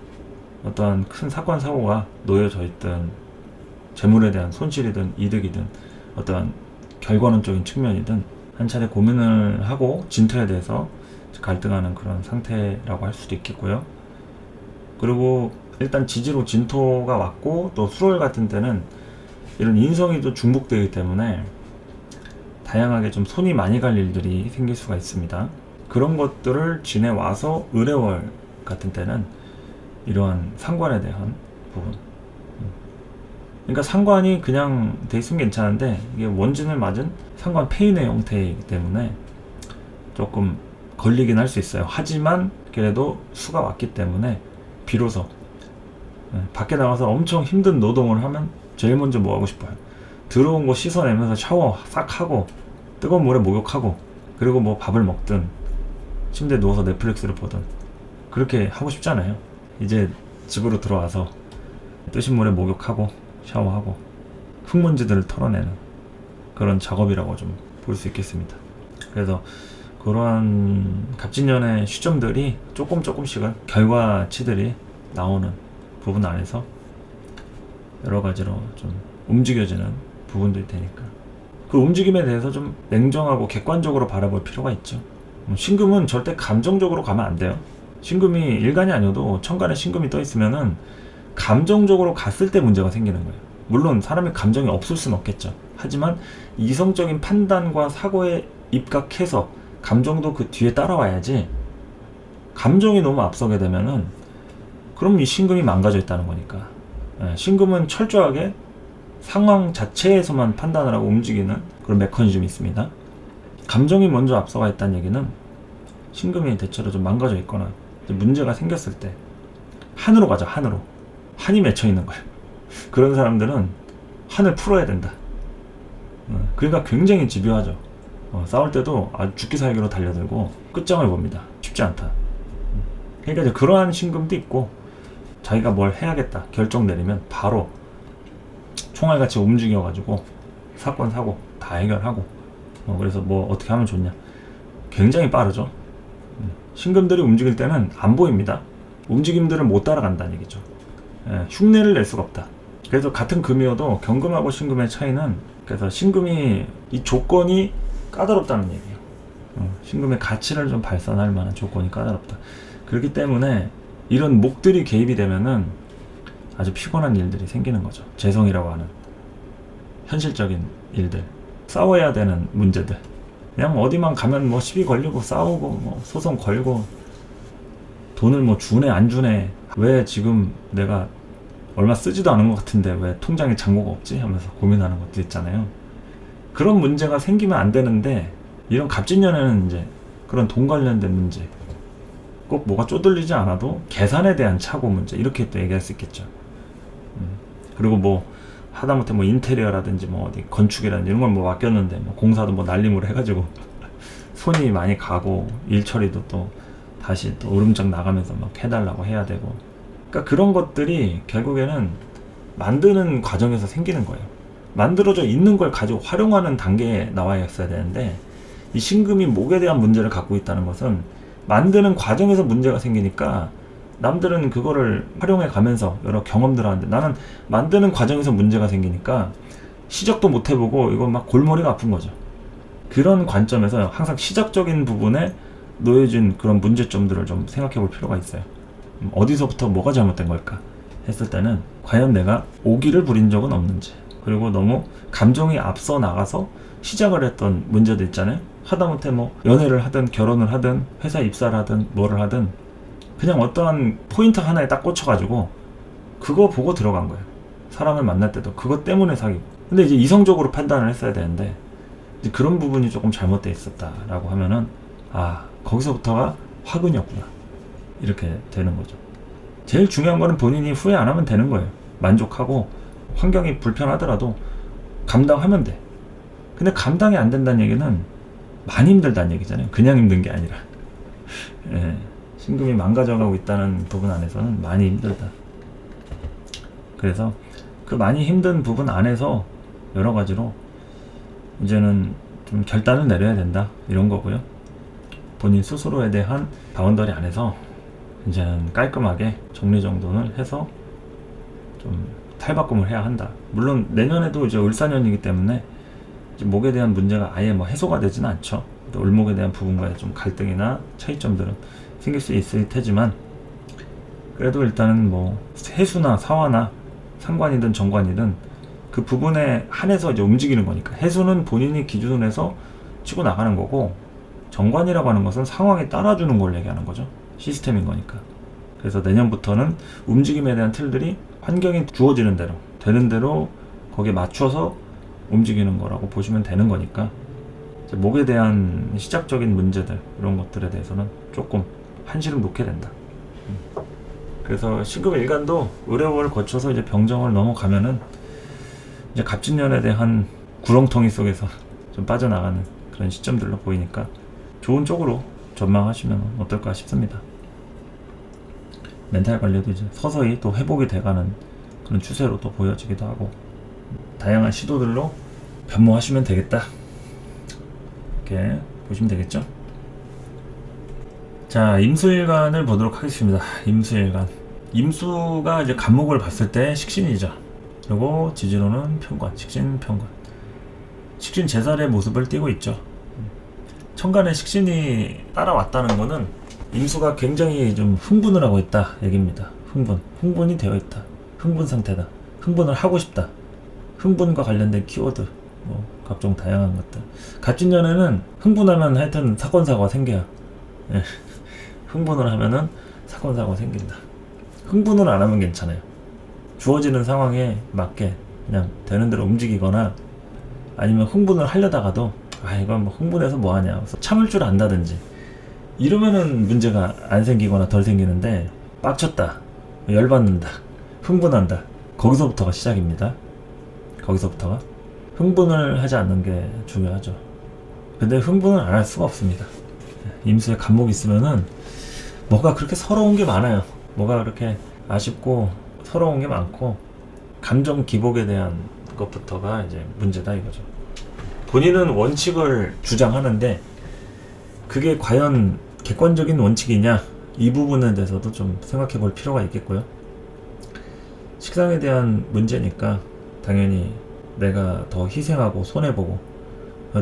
어떠한 큰 사건 사고가 놓여져 있든 재물에 대한 손실이든 이득이든 어떠한 결과론적인 측면이든 한 차례 고민을 하고 진토에 대해서 갈등하는 그런 상태라고 할 수도 있겠고요. 그리고 일단 지지로 진토가 왔고 또 수월 같은 때는 이런 인성이 또 중복되기 때문에 다양하게 좀 손이 많이 갈 일들이 생길 수가 있습니다. 그런 것들을 지내와서 을해월 같은 때는 이러한 상관에 대한 부분 그러니까 상관이 그냥 돼 있으면 괜찮은데 이게 원진을 맞은 상관 폐인의 형태이기 때문에 조금 걸리긴 할 수 있어요. 하지만 그래도 수가 왔기 때문에 비로소 밖에 나가서 엄청 힘든 노동을 하면 제일 먼저 뭐 하고 싶어요? 들어온 거 씻어내면서 샤워 싹 하고 뜨거운 물에 목욕하고 그리고 뭐 밥을 먹든 침대에 누워서 넷플릭스를 보든 그렇게 하고 싶잖아요. 이제 집으로 들어와서 뜨신 물에 목욕하고 샤워하고 흙먼지들을 털어내는 그런 작업이라고 좀 볼 수 있겠습니다. 그래서 그러한 갑진년의 시점들이 조금씩은 결과치들이 나오는 부분 안에서 여러 가지로 좀 움직여지는 부분들이 되니까 그 움직임에 대해서 좀 냉정하고 객관적으로 바라볼 필요가 있죠. 신금은 절대 감정적으로 가면 안 돼요. 신금이 일간이 아니어도 천간에 신금이 떠 있으면은 감정적으로 갔을 때 문제가 생기는 거예요. 물론 사람이 감정이 없을 수는 없겠죠. 하지만 이성적인 판단과 사고에 입각해서 감정도 그 뒤에 따라와야지, 감정이 너무 앞서게 되면은 그럼 이 신금이 망가져 있다는 거니까. 신금은 철저하게 상황 자체에서만 판단을 하고 움직이는 그런 메커니즘이 있습니다. 감정이 먼저 앞서가 있다는 얘기는 신금이 대체로 좀 망가져 있거나 문제가 생겼을 때 한으로 가자. 한으로. 한이 맺혀 있는 거예요. 그런 사람들은 한을 풀어야 된다. 그러니까 굉장히 집요하죠. 싸울 때도 아주 죽기 살기로 달려들고 끝장을 봅니다. 쉽지 않다. 그러니까 이제 그러한 신금도 있고, 자기가 뭘 해야겠다 결정 내리면 바로 총알같이 움직여가지고 사건 사고 다 해결하고, 그래서 뭐 어떻게 하면 좋냐, 굉장히 빠르죠. 신금들이 움직일 때는 안 보입니다. 움직임들을 못 따라간다는 얘기죠. 흉내를 낼 수가 없다. 그래서 같은 금이어도 경금하고 신금의 차이는, 그래서 신금이 이 조건이 까다롭다는 얘기예요. 신금의 가치를 좀 발산할 만한 조건이 까다롭다. 그렇기 때문에 이런 목들이 개입이 되면은 아주 피곤한 일들이 생기는 거죠. 재성이라고 하는 현실적인 일들, 싸워야 되는 문제들, 그냥 어디만 가면 뭐 시비 걸리고 싸우고 뭐 소송 걸고, 돈을 뭐 주네 안 주네, 왜 지금 내가 얼마 쓰지도 않은 것 같은데 왜 통장에 잔고가 없지 하면서 고민하는 것도 있잖아요. 그런 문제가 생기면 안 되는데, 이런 갑진년에는 이제 그런 돈 관련된 문제, 꼭 뭐가 쪼들리지 않아도 계산에 대한 착오 문제, 이렇게 또 얘기할 수 있겠죠. 그리고 뭐 하다못해 뭐 인테리어라든지 뭐 어디 건축이라든지 이런 걸 뭐 맡겼는데 뭐 공사도 뭐 날림으로 해가지고 손이 많이 가고 일 처리도 또 다시 또 으름장 나가면서 막 해달라고 해야 되고, 그러니까 그런 것들이 결국에는 만드는 과정에서 생기는 거예요. 만들어져 있는 걸 가지고 활용하는 단계에 나와야 했어야 되는데, 이 신금이 목에 대한 문제를 갖고 있다는 것은 만드는 과정에서 문제가 생기니까 남들은 그거를 활용해 가면서 여러 경험들을 하는데, 나는 만드는 과정에서 문제가 생기니까 시작도 못 해보고 이거 막 골머리가 아픈 거죠. 그런 관점에서 항상 시작적인 부분에 놓여진 그런 문제점들을 좀 생각해 볼 필요가 있어요. 어디서부터 뭐가 잘못된 걸까 했을 때는 과연 내가 오기를 부린 적은 없는지, 그리고 너무 감정이 앞서 나가서 시작을 했던 문제도 있잖아요. 하다못해 뭐 연애를 하든 결혼을 하든 회사 입사를 하든 뭐를 하든 그냥 어떠한 포인트 하나에 딱 꽂혀가지고 그거 보고 들어간 거예요. 사람을 만날 때도 그것 때문에 사귀고. 근데 이제 이성적으로 판단을 했어야 되는데 이제 그런 부분이 조금 잘못되어 있었다라고 하면은, 아, 거기서부터가 화근이었구나, 이렇게 되는 거죠. 제일 중요한 거는 본인이 후회 안 하면 되는 거예요. 만족하고 환경이 불편하더라도 감당하면 돼. 근데 감당이 안 된다는 얘기는 많이 힘들다는 얘기잖아요. 그냥 힘든 게 아니라. 신금이 망가져가고 있다는 부분 안에서는 많이 힘들다. 그래서 그 많이 힘든 부분 안에서 여러 가지로 이제는 좀 결단을 내려야 된다, 이런 거고요. 본인 스스로에 대한 바운더리 안에서 이제는 깔끔하게 정리정돈을 해서 좀 탈바꿈을 해야 한다. 물론 내년에도 이제 을사년이기 때문에 이제 목에 대한 문제가 아예 뭐 해소가 되지는 않죠. 또 을목에 대한 부분과의 좀 갈등이나 차이점들은 생길 수 있을 테지만, 그래도 일단은 뭐 해수나 사화나 상관이든 정관이든 그 부분에 한해서 이제 움직이는 거니까, 해수는 본인이 기준을 해서 치고 나가는 거고, 정관이라고 하는 것은 상황에 따라주는 걸 얘기하는 거죠. 시스템인 거니까. 그래서 내년부터는 움직임에 대한 틀들이 환경이 주어지는 대로, 되는 대로 거기에 맞춰서 움직이는 거라고 보시면 되는 거니까, 이제 목에 대한 시작적인 문제들, 이런 것들에 대해서는 조금 한시름 놓게 된다. 그래서 신금 일간도 의뢰월을 거쳐서 이제 병정을 넘어가면은 이제 갑진년에 대한 구렁텅이 속에서 좀 빠져나가는 그런 시점들로 보이니까 좋은 쪽으로 전망하시면 어떨까 싶습니다. 멘탈 관리도 이제 서서히 또 회복이 돼가는 그런 추세로 또 보여지기도 하고, 다양한 시도들로 변모하시면 되겠다, 이렇게 보시면 되겠죠. 자, 임수일간을 보도록 하겠습니다. 임수일간. 임수가 이제 간목을 봤을 때 식신이죠. 그리고 지지로는 편관, 식신 편관. 식신 제살의 모습을 띠고 있죠. 천간에 식신이 따라왔다는 거는 임수가 굉장히 좀 흥분을 하고 있다 얘기입니다. 흥분이 되어 있다. 흥분 상태다. 흥분을 하고 싶다. 흥분과 관련된 키워드, 뭐 각종 다양한 것들. 갑진년에는 흥분하면 하여튼 사건 사고가 생겨요. 예. 흥분을 하면은 사건 사고가 생긴다. 흥분을 안 하면 괜찮아요. 주어지는 상황에 맞게 그냥 되는 대로 움직이거나, 아니면 흥분을 하려다가도 이건 뭐 흥분해서 뭐하냐, 그래서 참을 줄 안다든지 이러면은 문제가 안 생기거나 덜 생기는데, 빡쳤다, 열받는다, 흥분한다, 거기서부터가 시작입니다. 거기서부터가 흥분을 하지 않는 게 중요하죠. 근데 흥분을 안 할 수가 없습니다. 임수에 간목이 있으면은 뭐가 그렇게 서러운 게 많아요. 뭐가 그렇게 아쉽고 서러운 게 많고, 감정 기복에 대한 것부터가 이제 문제다 이거죠. 본인은 원칙을 주장하는데 그게 과연 객관적인 원칙이냐, 이 부분에 대해서도 좀 생각해 볼 필요가 있겠고요. 식상에 대한 문제니까 당연히 내가 더 희생하고 손해보고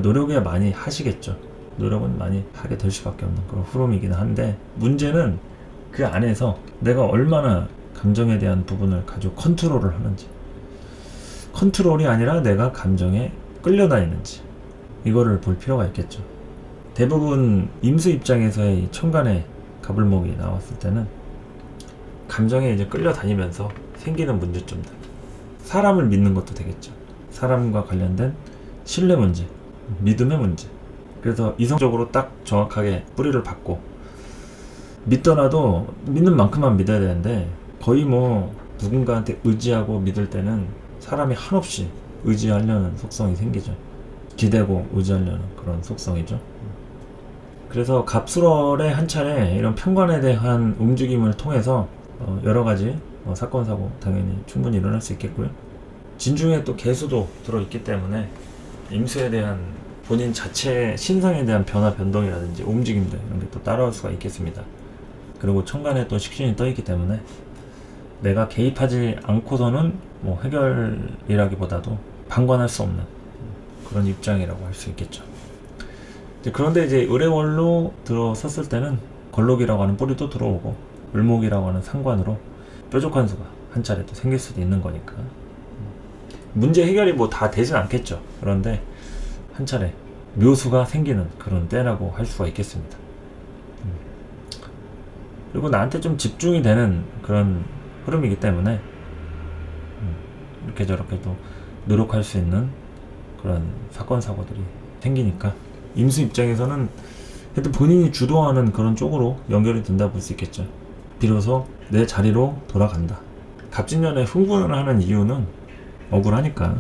노력을 많이 하시겠죠. 노력은 많이 하게 될 수밖에 없는 그런 흐름이긴 한데, 문제는 그 안에서 내가 얼마나 감정에 대한 부분을 가지고 컨트롤을 하는지, 컨트롤이 아니라 내가 감정에 끌려다니는지, 이거를 볼 필요가 있겠죠. 대부분 임수 입장에서의 천간에 갑을목이 나왔을 때는 감정에 이제 끌려다니면서 생기는 문제점들, 사람을 믿는 것도 되겠죠. 사람과 관련된 신뢰 문제, 믿음의 문제. 그래서 이성적으로 딱 정확하게 뿌리를 받고, 믿더라도 믿는 만큼만 믿어야 되는데, 거의 뭐 누군가한테 의지하고 믿을 때는 사람이 한없이 의지하려는 속성이 생기죠. 기대고 의지하려는 그런 속성이죠. 그래서 갑술월에 한 차례 이런 편관에 대한 움직임을 통해서 여러 가지 사건 사고 당연히 충분히 일어날 수 있겠고요. 진중에 또 개수도 들어있기 때문에 임수에 대한 본인 자체 신상에 대한 변화 변동이라든지 움직임들, 이런 게 또 따라올 수가 있겠습니다. 그리고 천간에 또 식신이 떠있기 때문에 내가 개입하지 않고서는 뭐 해결이라기보다도 방관할 수 없는 그런 입장이라고 할 수 있겠죠. 그런데 이제 을해월로 들어섰을 때는 걸록이라고 하는 뿌리도 들어오고, 을목이라고 하는 상관으로 뾰족한 수가 한 차례 또 생길 수도 있는 거니까 문제 해결이 뭐 다 되진 않겠죠. 그런데 한 차례 묘수가 생기는 그런 때라고 할 수가 있겠습니다. 그리고 나한테 좀 집중이 되는 그런 흐름이기 때문에 이렇게 저렇게 또 노력할 수 있는 그런 사건 사고들이 생기니까, 임수 입장에서는 하여튼 본인이 주도하는 그런 쪽으로 연결이 된다 볼 수 있겠죠. 비로소 내 자리로 돌아간다. 갑진년에 흥분을 하는 이유는 억울하니까,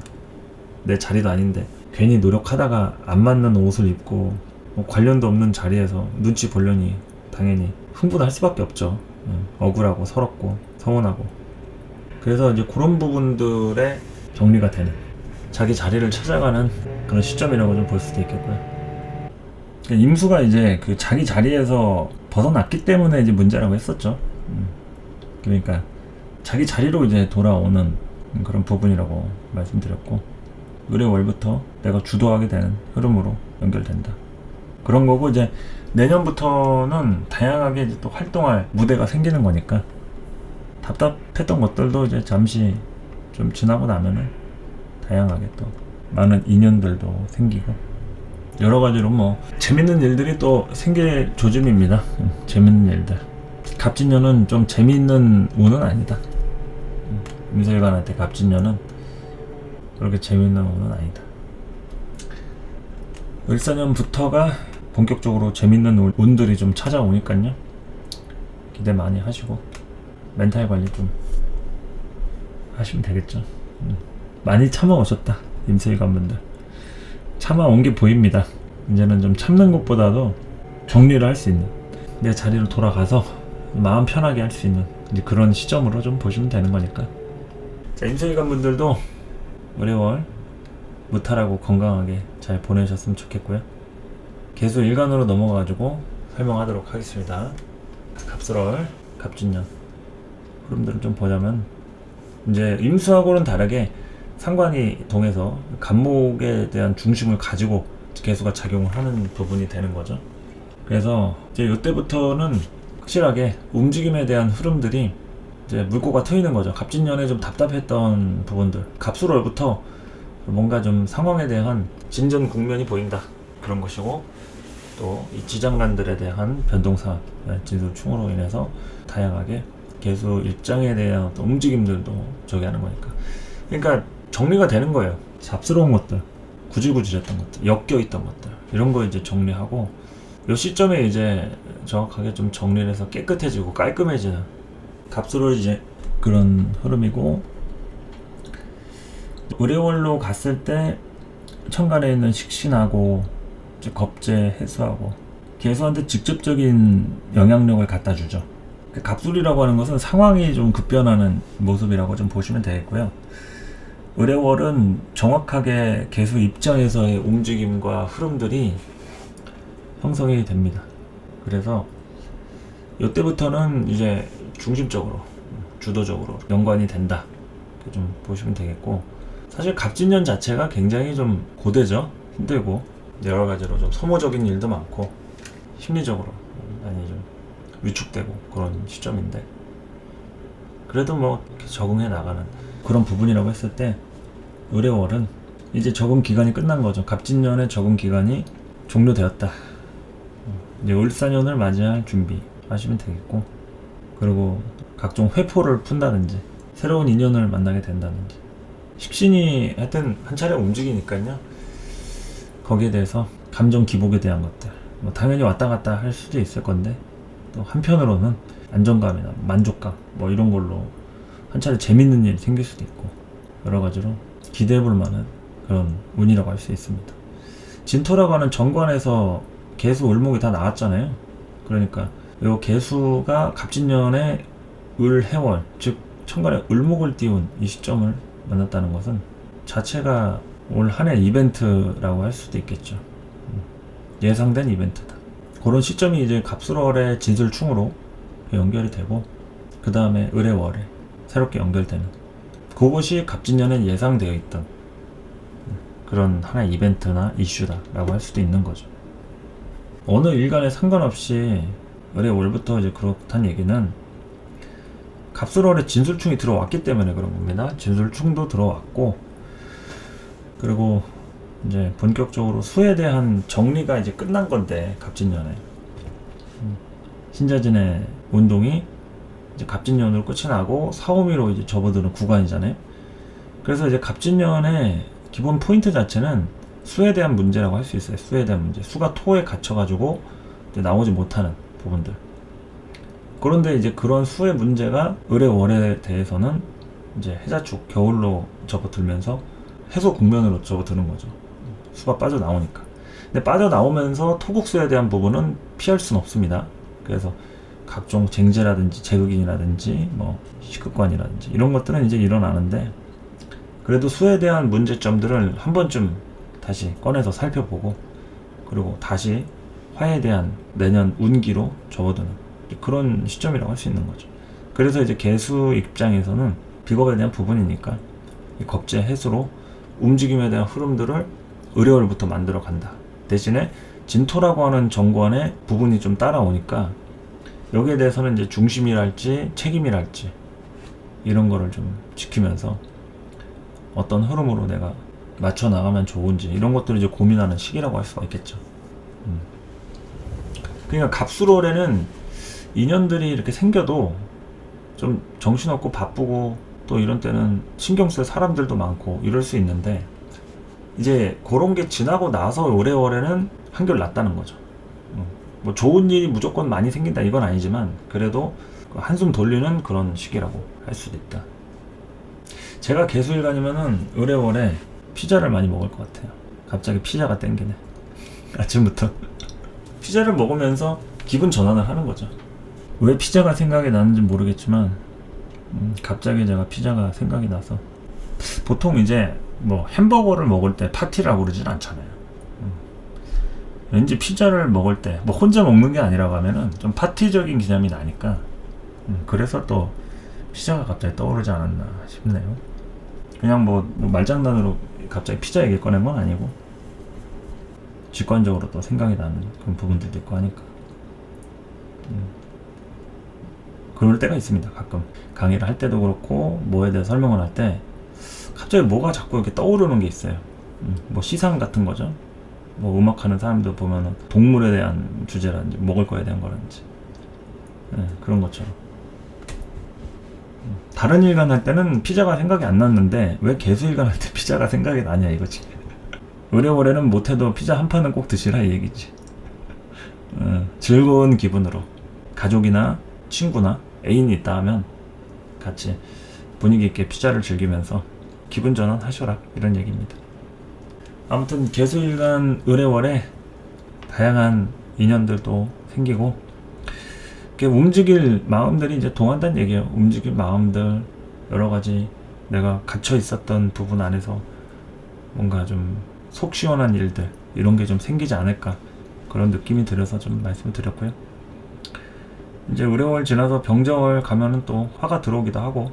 내 자리도 아닌데 괜히 노력하다가 안 맞는 옷을 입고 뭐 관련도 없는 자리에서 눈치 보려니 당연히 흥분할 수밖에 없죠. 억울하고 서럽고 서운하고. 그래서 이제 그런 부분들의 정리가 되는, 자기 자리를 찾아가는 그런 시점이라고 좀 볼 수도 있겠고요. 임수가 이제 그 자기 자리에서 벗어났기 때문에 이제 문제라고 했었죠. 그러니까 자기 자리로 이제 돌아오는 그런 부분이라고 말씀드렸고, 을해월부터 내가 주도하게 되는 흐름으로 연결된다. 그런 거고, 이제 내년부터는 다양하게 이제 또 활동할 무대가 생기는 거니까, 답답했던 것들도 이제 잠시 좀 지나고 나면은 다양하게 또 많은 인연들도 생기고, 여러 가지로 뭐 재밌는 일들이 또 생길 조짐입니다. 재밌는 일들. 갑진년은 좀 재미있는 운은 아니다. 임술관한테 갑진년은 그렇게 재미있는 운은 아니다. 을사년부터가 본격적으로 재밌는 운들이 좀 찾아오니까요. 기대 많이 하시고 멘탈 관리 좀 하시면 되겠죠. 많이 참아오셨다. 임수일관분들 참아온 게 보입니다. 이제는 좀 참는 것보다도 정리를 할 수 있는, 내 자리로 돌아가서 마음 편하게 할 수 있는 이제 그런 시점으로 좀 보시면 되는 거니까. 자, 임수일관분들도 의뢰월 무탈하고 건강하게 잘 보내셨으면 좋겠고요. 개수 일간으로 넘어가가지고 설명하도록 하겠습니다. 갑술월, 갑진년 흐름들을 좀 보자면, 이제 임수하고는 다르게 상관이 동해서 간목에 대한 중심을 가지고 개수가 작용을 하는 부분이 되는 거죠. 그래서 이제 이때부터는 확실하게 움직임에 대한 흐름들이 이제 물꼬가 트이는 거죠. 갑진년에 좀 답답했던 부분들, 갑술월부터 뭔가 좀 상황에 대한 진전 국면이 보인다, 그런 것이고, 또 이 지장간들에 대한 변동사, 진술충으로 인해서 다양하게 개수 일장에 대한 어떤 움직임들도 저기 하는 거니까. 그러니까 정리가 되는 거예요. 잡스러운 것들, 구질구질했던 것들, 엮여있던 것들, 이런 거 이제 정리하고, 이 시점에 이제 정확하게 좀 정리를 해서 깨끗해지고 깔끔해지는 갑술월 이제 그런 흐름이고, 의뢰월로 갔을 때 천간에 있는 식신하고 이제 겁재 해수하고 개수한테 직접적인 영향력을 갖다 주죠. 갑술이라고 하는 것은 상황이 좀 급변하는 모습이라고 좀 보시면 되겠고요. 의뢰월은 정확하게 개수 입장에서의 움직임과 흐름들이 형성이 됩니다. 그래서 이때부터는 이제 중심적으로, 주도적으로 연관이 된다, 이렇게 좀 보시면 되겠고, 사실 갑진년 자체가 굉장히 좀 고되죠. 힘들고 여러 가지로 좀 소모적인 일도 많고 심리적으로 많이 좀 위축되고 그런 시점인데, 그래도 뭐 적응해 나가는 그런 부분이라고 했을 때, 의뢰월은 이제 적응 기간이 끝난 거죠. 갑진년의 적응 기간이 종료되었다. 이제 을사년을 맞이할 준비 하시면 되겠고, 그리고 각종 회포를 푼다든지 새로운 인연을 만나게 된다든지, 식신이 하여튼 한 차례 움직이니까요. 거기에 대해서 감정 기복에 대한 것들, 뭐 당연히 왔다 갔다 할 수도 있을 건데, 또 한편으로는 안정감이나 만족감 뭐 이런 걸로 한 차례 재밌는 일이 생길 수도 있고, 여러 가지로 기대해 볼 만한 그런 운이라고 할 수 있습니다. 진토라고 하는 정관에서 개수 을목이 다 나왔잖아요. 그러니까 요 개수가 갑진년에 을해월, 즉 천간에 을목을 띄운 이 시점을 만났다는 것은 자체가 올 한 해 이벤트라고 할 수도 있겠죠. 예상된 이벤트다. 그런 시점이 이제 갑술월의 진술충으로 연결이 되고, 그 다음에 을해월에 새롭게 연결되는 그것이 갑진년에 예상되어 있던 그런 하나의 이벤트나 이슈다라고 할 수도 있는 거죠. 어느 일간에 상관없이 을해월부터 이제 그렇다는 얘기는 갑술월에 진술충이 들어왔기 때문에 그런 겁니다. 진술충도 들어왔고, 그리고 이제 본격적으로 수에 대한 정리가 이제 끝난 건데, 갑진년에 신자진의 운동이 이제 갑진년으로 끝이 나고 사오미로 이제 접어드는 구간이잖아요. 그래서 이제 갑진년의 기본 포인트 자체는 수에 대한 문제라고 할 수 있어요. 수에 대한 문제, 수가 토에 갇혀가지고 이제 나오지 못하는 부분들. 그런데 이제 그런 수의 문제가 을해월에 대해서는 이제 해자축, 겨울로 접어들면서 해소 국면으로 접어드는 거죠. 수가 빠져나오니까. 근데 빠져나오면서 토국수에 대한 부분은 피할 수는 없습니다. 그래서 각종 쟁제라든지 제극인이라든지 뭐 식극관이라든지 이런 것들은 이제 일어나는데, 그래도 수에 대한 문제점들을 한 번쯤 다시 꺼내서 살펴보고, 그리고 다시 화에 대한 내년 운기로 접어드는 그런 시점이라고 할 수 있는 거죠. 그래서 이제 개수 입장에서는 비겁에 대한 부분이니까 이 겁재 해수로 움직임에 대한 흐름들을 의뢰월부터 만들어 간다. 대신에 진토라고 하는 정관의 부분이 좀 따라오니까 여기에 대해서는 이제 중심이랄지 책임이랄지 이런 거를 좀 지키면서 어떤 흐름으로 내가 맞춰 나가면 좋은지 이런 것들을 이제 고민하는 시기라고 할 수가 있겠죠. 그러니까 갑술월에는 인연들이 이렇게 생겨도 좀 정신없고 바쁘고 또 이런 때는 신경 쓸 사람들도 많고 이럴 수 있는데, 이제 그런 게 지나고 나서 올해월에는 한결 낫다는 거죠. 뭐 좋은 일이 무조건 많이 생긴다 이건 아니지만 그래도 한숨 돌리는 그런 시기라고 할 수도 있다. 제가 개수일간이면은 의뢰월에 피자를 많이 먹을 것 같아요. 갑자기 피자가 땡기네. 아침부터 피자를 먹으면서 기분 전환을 하는 거죠. 왜 피자가 생각이 나는지 모르겠지만 갑자기 제가 피자가 생각이 나서, 보통 이제 뭐 햄버거를 먹을 때 파티라고 그러진 않잖아요. 왠지 피자를 먹을 때 뭐 혼자 먹는 게 아니라고 하면은 좀 파티적인 개념이 나니까 그래서 또 피자가 갑자기 떠오르지 않았나 싶네요. 그냥 뭐 말장난으로 갑자기 피자 얘기 꺼낸 건 아니고 직관적으로 또 생각이 나는 그런 부분들도 있고 하니까 그럴 때가 있습니다. 가끔 강의를 할 때도 그렇고 뭐에 대해 설명을 할 때 갑자기 뭐가 자꾸 이렇게 떠오르는 게 있어요. 뭐 시상 같은 거죠. 뭐 음악하는 사람들 보면은 동물에 대한 주제라든지 먹을 거에 대한 거라든지 그런 것처럼 다른 일간 할 때는 피자가 생각이 안 났는데 왜 개수일간 할 때 피자가 생각이 나냐 이거지. 의뢰월에는 못해도 피자 한 판은 꼭 드시라 이 얘기지. 즐거운 기분으로 가족이나 친구나 애인이 있다 하면 같이 분위기 있게 피자를 즐기면서 기분 전환 하셔라 이런 얘기입니다. 아무튼 개수일간 의뢰월에 다양한 인연들도 생기고 움직일 마음들이 이제 동한다는 얘기예요. 움직일 마음들, 여러 가지 내가 갇혀 있었던 부분 안에서 뭔가 좀 속 시원한 일들 이런 게 좀 생기지 않을까 그런 느낌이 들어서 좀 말씀을 드렸고요. 이제 의뢰월 지나서 병정월 가면은 또 화가 들어오기도 하고,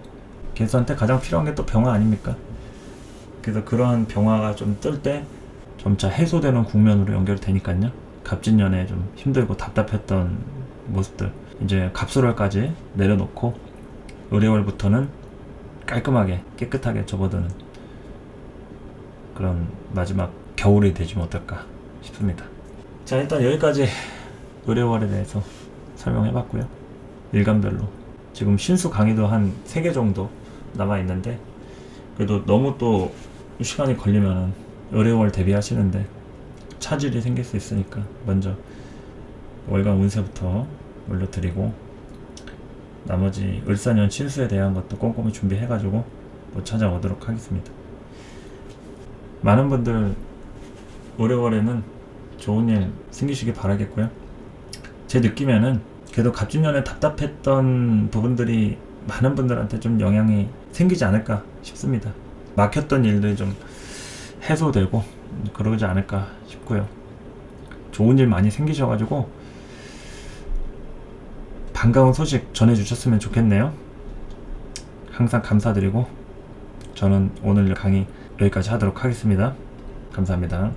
개수한테 가장 필요한 게 또 병화 아닙니까? 그래서 그러한 병화가 좀 뜰 때 점차 해소되는 국면으로 연결되니까요. 갑진년에 좀 힘들고 답답했던 모습들 이제 갑술월까지 내려놓고 의뢰월부터는 깔끔하게 깨끗하게 접어드는 그런 마지막 겨울이 되지 못할까 싶습니다. 자, 일단 여기까지 의뢰월에 대해서 설명해봤고요. 일간별로 지금 신수 강의도 한 3개 정도 남아있는데, 그래도 너무 또 시간이 걸리면은 의뢰월 대비하시는데 차질이 생길 수 있으니까 먼저 월간 운세부터 올려드리고 나머지 을사년 신수에 대한 것도 꼼꼼히 준비해가지고 또 찾아오도록 하겠습니다. 많은 분들 의뢰월에는 좋은 일 생기시길 바라겠고요. 제 느낌에는 그래도 갑진년에 답답했던 부분들이 많은 분들한테 좀 영향이 생기지 않을까 싶습니다. 막혔던 일들이 좀 해소되고 그러지 않을까 싶고요. 좋은 일 많이 생기셔가지고 반가운 소식 전해주셨으면 좋겠네요. 항상 감사드리고 저는 오늘 강의 여기까지 하도록 하겠습니다. 감사합니다.